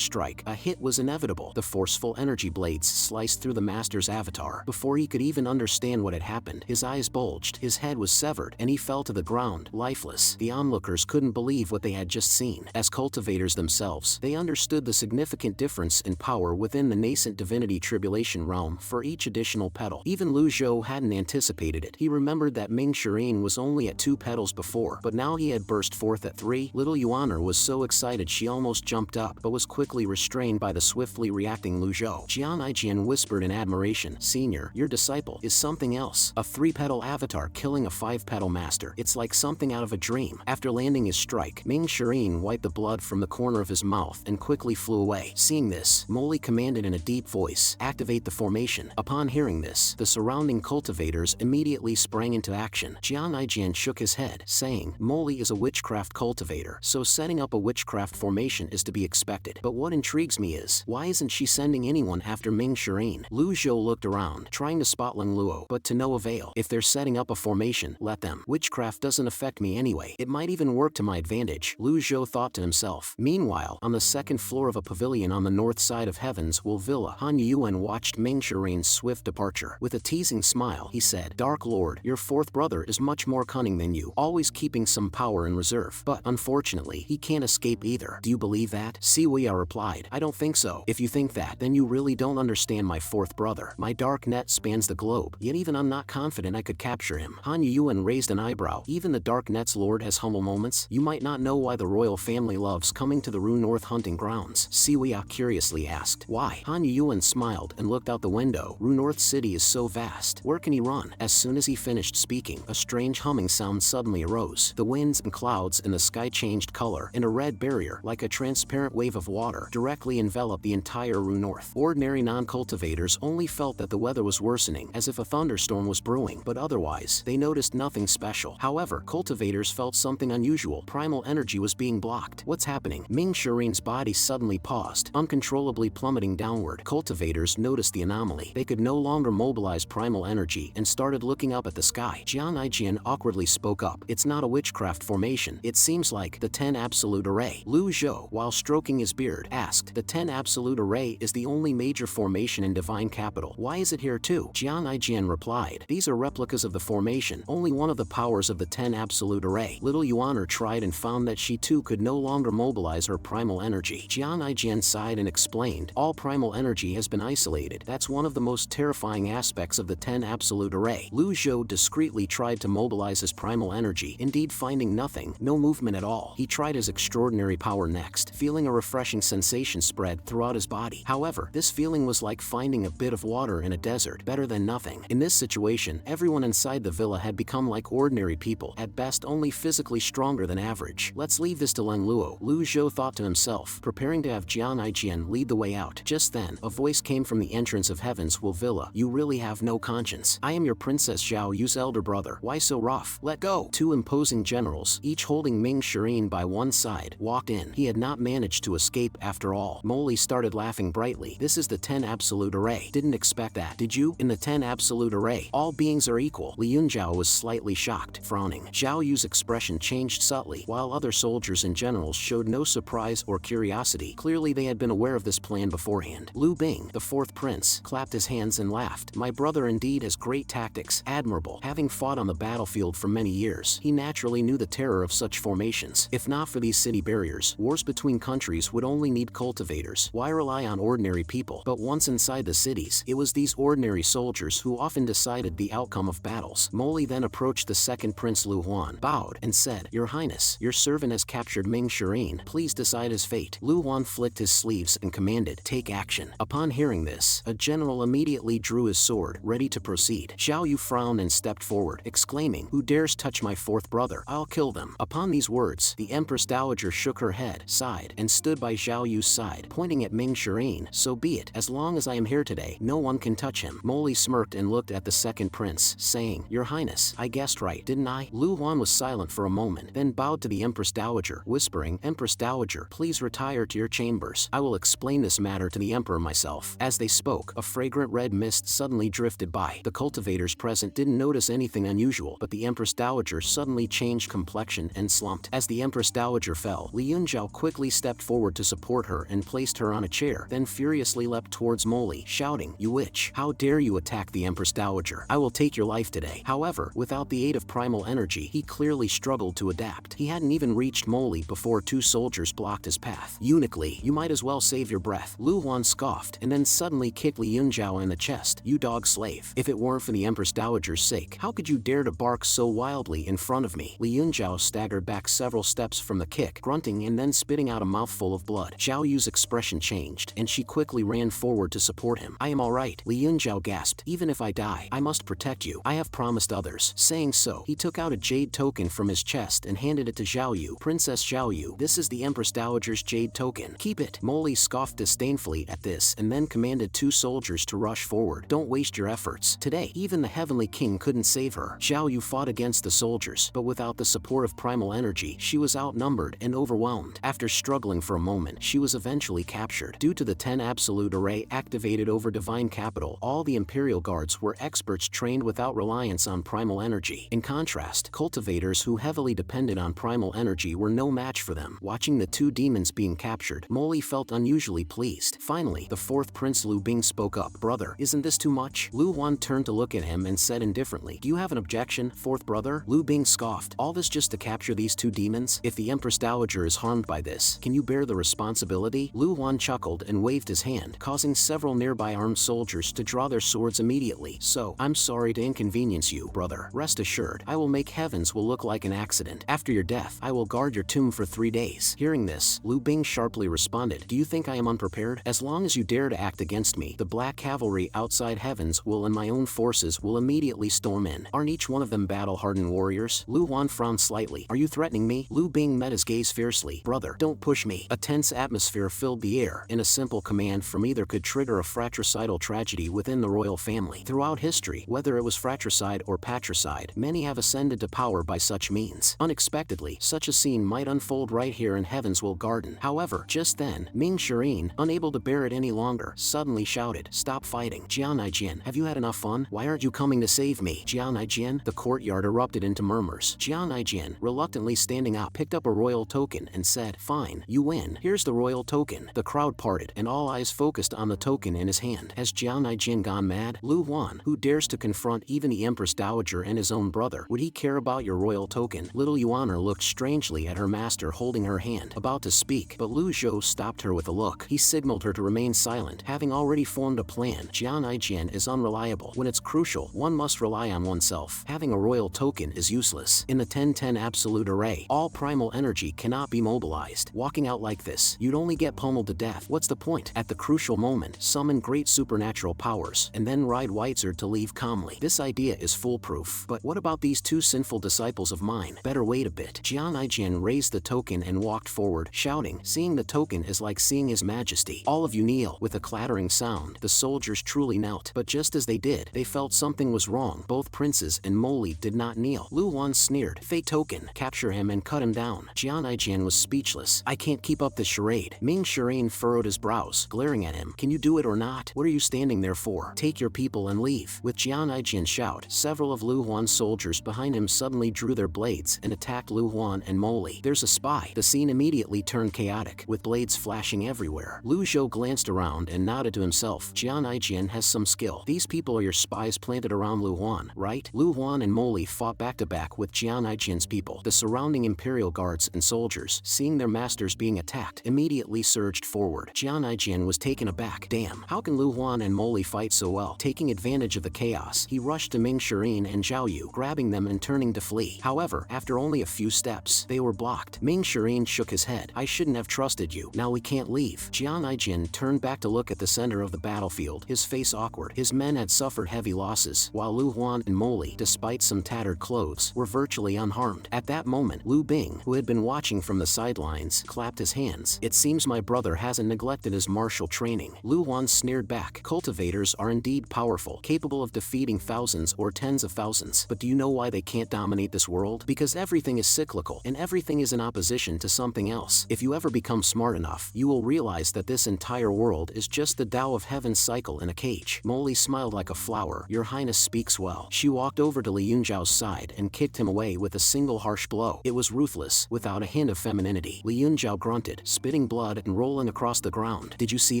strike, a hit was inevitable. The forceful energy blades sliced through the master's avatar. Before he could even understand what had happened, his eyes bulged, his head was severed, and he fell to the ground, lifeless. The onlookers couldn't believe what they had just seen. As cultivators themselves, they understood the significant difference in power within the nascent divinity tribulation realm for each additional petal. Even Lu Zhou hadn't anticipated it. He remembered that Ming Shireen was only at 2 petals before, but now he had burst forth at 3. Little Yuaner was so excited she almost jumped up, but was quickly restrained by the swiftly reacting Lu Zhou. Jian whispered in admiration, "Senior, your disciple is something else. A 3-petal avatar killing a 5-petal master. It's like something out of a dream." After landing his strike, Ming Shireen wiped the blood from the corner of his mouth and quickly flew away. Seeing this, Moly commanded in a deep voice, "Activate the formation." Upon hearing this, the surrounding cultivators immediately sprang into action. Jian shook his head, saying, "Moly is a witchcraft cultivator, so setting up a witchcraft formation is to be expected. But what intrigues me is, why isn't she sending anyone after Ming Shireen?" Lu Zhou looked around, trying to spot Ling Luo, but to no avail. "If they're setting up a formation, let them. Witchcraft doesn't affect me anyway. It might even work to my advantage," Lu Zhou thought to himself. Meanwhile, on the second floor of a pavilion on the north side of Heaven's Will Villa, Yuan watched Ming Shireen's swift departure. With a teasing smile, he said, "Dark Lord, your 4th brother is much more cunning than you, always keeping some power in reserve. But, unfortunately, he can't escape either. Do you believe that?" Siwaya replied, "I don't think so. If you think that, then you really don't understand my 4th brother. My dark net spans the globe, yet even I'm not confident I could capture him." Yuan raised an eyebrow. "Even the dark net's lord has humble moments? You might not know why the royal family loves coming to the Ru North hunting grounds," Siwaya curiously asked. "Why?" Yuan smiled and looked out the window. "Ru North City is so vast. Where can he run?" As soon as he finished speaking, a strange humming sound suddenly arose. The winds and clouds in the sky changed color, and a red barrier, like a transparent wave of water, directly enveloped the entire Ru North. Ordinary non-cultivators only felt that the weather was worsening, as if a thunderstorm was brewing, but otherwise, they noticed nothing special. However, cultivators felt something unusual. Primal energy was being blocked. "What's happening?" Ming Shireen's body suddenly paused, uncontrollably plummeting downward. Cultivators noticed the anomaly. They could no longer mobilize primal energy and started looking up at the sky. Jian awkwardly spoke up, "It's not a witchcraft formation. It seems like the 10 Absolute Array." Lu Zhou, while stroking his beard, asked, "The 10 Absolute Array is the only major formation in Divine Capital. Why is it here too?" Jian replied, "These are replicas of the formation, only one of the powers of the 10 Absolute Array." Little Yuaner tried and found that she too could no longer mobilize her primal energy. Jian sighed and explained, "All primal energy has been isolated. That's one of the most terrifying aspects of the 10 Absolute Array." Lu Zhou discreetly tried to mobilize his primal energy, indeed finding nothing, no movement at all. He tried his extraordinary power next, feeling a refreshing sensation spread throughout his body. However, this feeling was like finding a bit of water in a desert, better than nothing. In this situation, everyone inside the villa had become like ordinary people, at best only physically stronger than average. "Let's leave this to Ling Luo," Lu Zhou thought to himself, preparing to have Jian lead the way out. Just then, a voice came from the entrance of Heaven's Will Villa. "You really have no conscience. I am your Princess Xiao Yu's elder brother. Why so rough? Let go." 2 imposing generals, each holding Ming Shireen by one side, walked in. He had not managed to escape after all. Moly started laughing brightly. "This is the 10 Absolute Array. Didn't expect that, did you? In the 10 Absolute Array, all beings are equal." Liun Zhao was slightly shocked, frowning. Xiao Yu's expression changed subtly, while other soldiers and generals showed no surprise or curiosity. Clearly they had been aware of this plan beforehand. Lu Bing, the 4th prince, clapped his hands and laughed. "My brother indeed has great tactics. Admirable." Having fought on the battlefield for many years, he naturally knew the terror of such formations. If not for these city barriers, wars between countries would only need cultivators. Why rely on ordinary people? But once inside the cities, it was these ordinary soldiers who often decided the outcome of battles. Moly then approached the 2nd Prince Lu Huan, bowed, and said, "Your Highness, your servant has captured Ming Shireen. Please decide his fate." Lu Huan flicked his sleeves and commanded, "Take action." Upon hearing this, a general immediately drew his sword, ready to proceed. Xiao Yu frowned and stepped forward, exclaiming, "Who dares touch my 4th brother? I'll kill them." Upon these words, the Empress Dowager shook her head, sighed, and stood by Xiao Yu's side, pointing at Ming Shireen. "So be it. As long as I am here today, no one can touch him." Moly smirked and looked at the 2nd prince, saying, "Your Highness, I guessed right, didn't I?" Lu Huan was silent for a moment, then bowed to the Empress Dowager, whispering, "Empress Dowager, please retire to your chambers. I will explain this matter to the Emperor myself." yourself. As they spoke, a fragrant red mist suddenly drifted by. The cultivators present didn't notice anything unusual, but the Empress Dowager suddenly changed complexion and slumped. As the Empress Dowager fell, Li Yunjiao quickly stepped forward to support her and placed her on a chair, then furiously leapt towards Moly, shouting, "You witch! How dare you attack the Empress Dowager? I will take your life today." However, without the aid of primal energy, he clearly struggled to adapt. He hadn't even reached Moly before two soldiers blocked his path. "Uniquely, you might as well save your breath," Yuan scoffed, and then suddenly kicked Li Yunjiao in the chest. "You dog slave! If it weren't for the Empress Dowager's sake, how could you dare to bark so wildly in front of me?" Li Yunjiao staggered back several steps from the kick, grunting and then spitting out a mouthful of blood. Xiao Yu's expression changed, and she quickly ran forward to support him. "I am alright," Li Yunjiao gasped. "Even if I die, I must protect you. I have promised others." Saying so, he took out a jade token from his chest and handed it to Xiao Yu. "Princess Xiao Yu, this is the Empress Dowager's jade token. Keep it." Moly scoffed disdainfully at this and then commanded two soldiers to rush forward. "Don't waste your efforts. Today, even the Heavenly King couldn't save her." Xiao Yu fought against the soldiers, but without the support of primal energy, she was outnumbered and overwhelmed. After struggling for a moment, she was eventually captured. Due to the 10 absolute array activated over Divine Capital, all the Imperial Guards were experts trained without reliance on primal energy. In contrast, cultivators who heavily depended on primal energy were no match for them. Watching the two demons being captured, Moly felt unusually pleased. Finally, the fourth Prince Lu Bing spoke up. "Brother, isn't this too much?" Yuan turned to look at him and said indifferently, "Do you have an objection, fourth brother?" Lu Bing scoffed. "All this just to capture these two demons? If the Empress Dowager is harmed by this, can you bear the responsibility?" Yuan chuckled and waved his hand, causing several nearby armed soldiers to draw their swords immediately. "So, I'm sorry to inconvenience you, brother. Rest assured, I will make heavens will look like an accident. After your death, I will guard your tomb for 3 days." Hearing this, Lu Bing sharply responded, "Do you think I am unprepared? As long as you dare to act against me, the black cavalry outside heavens will and my own forces will immediately storm in. Aren't each one of them battle-hardened warriors?" Yuan frowned slightly. "Are you threatening me?" Lu Bing met his gaze fiercely. "Brother, don't push me." A tense atmosphere filled the air, and a simple command from either could trigger a fratricidal tragedy within the royal family. Throughout history, whether it was fratricide or patricide, many have ascended to power by such means. Unexpectedly, such a scene might unfold right here in Heavenswell Garden. However, just then, Ming Shireen, unable to bear it any longer, suddenly shouted, "Stop fighting. Jian Jin, have you had enough fun? Why aren't you coming to save me?" Jian Jin? The courtyard erupted into murmurs. Jian Jin, reluctantly standing up, picked up a royal token and said, "Fine, you win. Here's the royal token." The crowd parted, and all eyes focused on the token in his hand. Has Jian Jin gone mad? Yuan, who dares to confront even the Empress Dowager and his own brother, would he care about your royal token? Little Yuaner looked strangely at her master holding her hand, about to speak, but Lu Zhou stopped her with a look. He signaled her to remain silent, having already formed a plan. Jian Jin is unreliable. When it's crucial, one must rely on oneself. Having a royal token is useless. In the 10-10 absolute array, all primal energy cannot be mobilized. Walking out like this, you'd only get pummeled to death. What's the point? At the crucial moment, summon great supernatural powers, and then ride Whitesard to leave calmly. This idea is foolproof. But what about these two sinful disciples of mine? Better wait a bit. Jian Jin raised the token and walked forward, shouting, "Seeing the token is like seeing His Majesty. All of you kneel." With a clattering sound, the soldiers truly knelt. But just as they did, they felt something was wrong. Both princes and Moly did not kneel. Yuan sneered, "Fate token, capture him and cut him down." Jian Jin was speechless. "I can't keep up this charade." Ming Shireen furrowed his brows, glaring at him. "Can you do it or not? What are you standing there for? Take your people and leave." With Jian Jin's shout, several of Yuan's soldiers behind him suddenly drew their blades and attacked Yuan and Moly. "There's a spy." The scene immediately turned chaotic, with blades flashing everywhere. Lu Zhou glanced around and nodded to himself. Jian Jin has some skill. These people are your spies planted around Yuan, right? Yuan and Moly fought back-to-back with Jian Jin's people. The surrounding Imperial Guards and soldiers, seeing their masters being attacked, immediately surged forward. Jian Jin was taken aback. Damn, how can Yuan and Moly fight so well? Taking advantage of the chaos, he rushed to Ming Shireen and Xiao Yu, grabbing them and turning to flee. However, after only a few steps, they were blocked. Ming Shireen shook his head. "I shouldn't have trusted you. Now we can't leave." Jian Jin turned back to look at the center of the battlefield, his face awkward. His men had suffered heavy losses, while Yuan and Moly, despite some tattered clothes, were virtually unharmed. At that moment, Lu Bing, who had been watching from the sidelines, clapped his hands. "It seems my brother hasn't neglected his martial training." Yuan sneered back. "Cultivators are indeed powerful, capable of defeating thousands or tens of thousands. But do you know why they can't dominate this world? Because everything is cyclical, and everything is in opposition to something else. If you ever become smart enough, you will realize that this entire world is just just the Tao of Heaven's cycle in a cage. Moly smiled like a flower. Your Highness speaks well. She walked over to Li Yunzhao's side and kicked him away with a single harsh blow. It was ruthless, without a hint of femininity. Li Yunzhao grunted, spitting blood and rolling across the ground. Did you see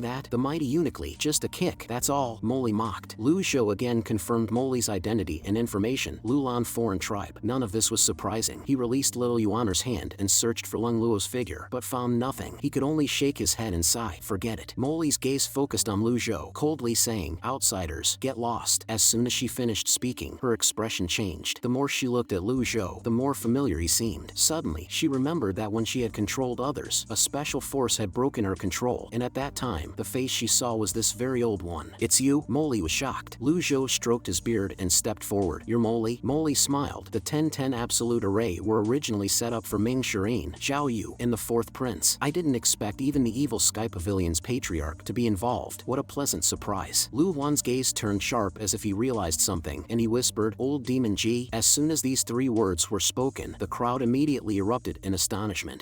that? The mighty eunuchly, just a kick, that's all, Moly mocked. Lu Zhou again confirmed Moly's identity and information. Lulan foreign tribe. None of this was surprising. He released little Yuaner's hand and searched for Ling Luo's figure, but found nothing. He could only shake his head and sigh. Forget it. Moly's gaze focused on Lu Zhou, coldly saying, outsiders, get lost. As soon as she finished speaking, her expression changed. The more she looked at Lu Zhou, the more familiar he seemed. Suddenly, she remembered that when she had controlled others, a special force had broken her control, and at that time, the face she saw was this very old one. It's you? Moly was shocked. Lu Zhou stroked his beard and stepped forward. You're Moly? Moly smiled. The 10-10 Absolute Array were originally set up for Ming Shireen, Xiao Yu, and the Fourth Prince. I didn't expect even the evil Sky Pavilion's patriarch to be involved. What a pleasant surprise. Lu Wan's gaze turned sharp as if he realized something, and he whispered, Old Demon G. As soon as these three words were spoken, the crowd immediately erupted in astonishment.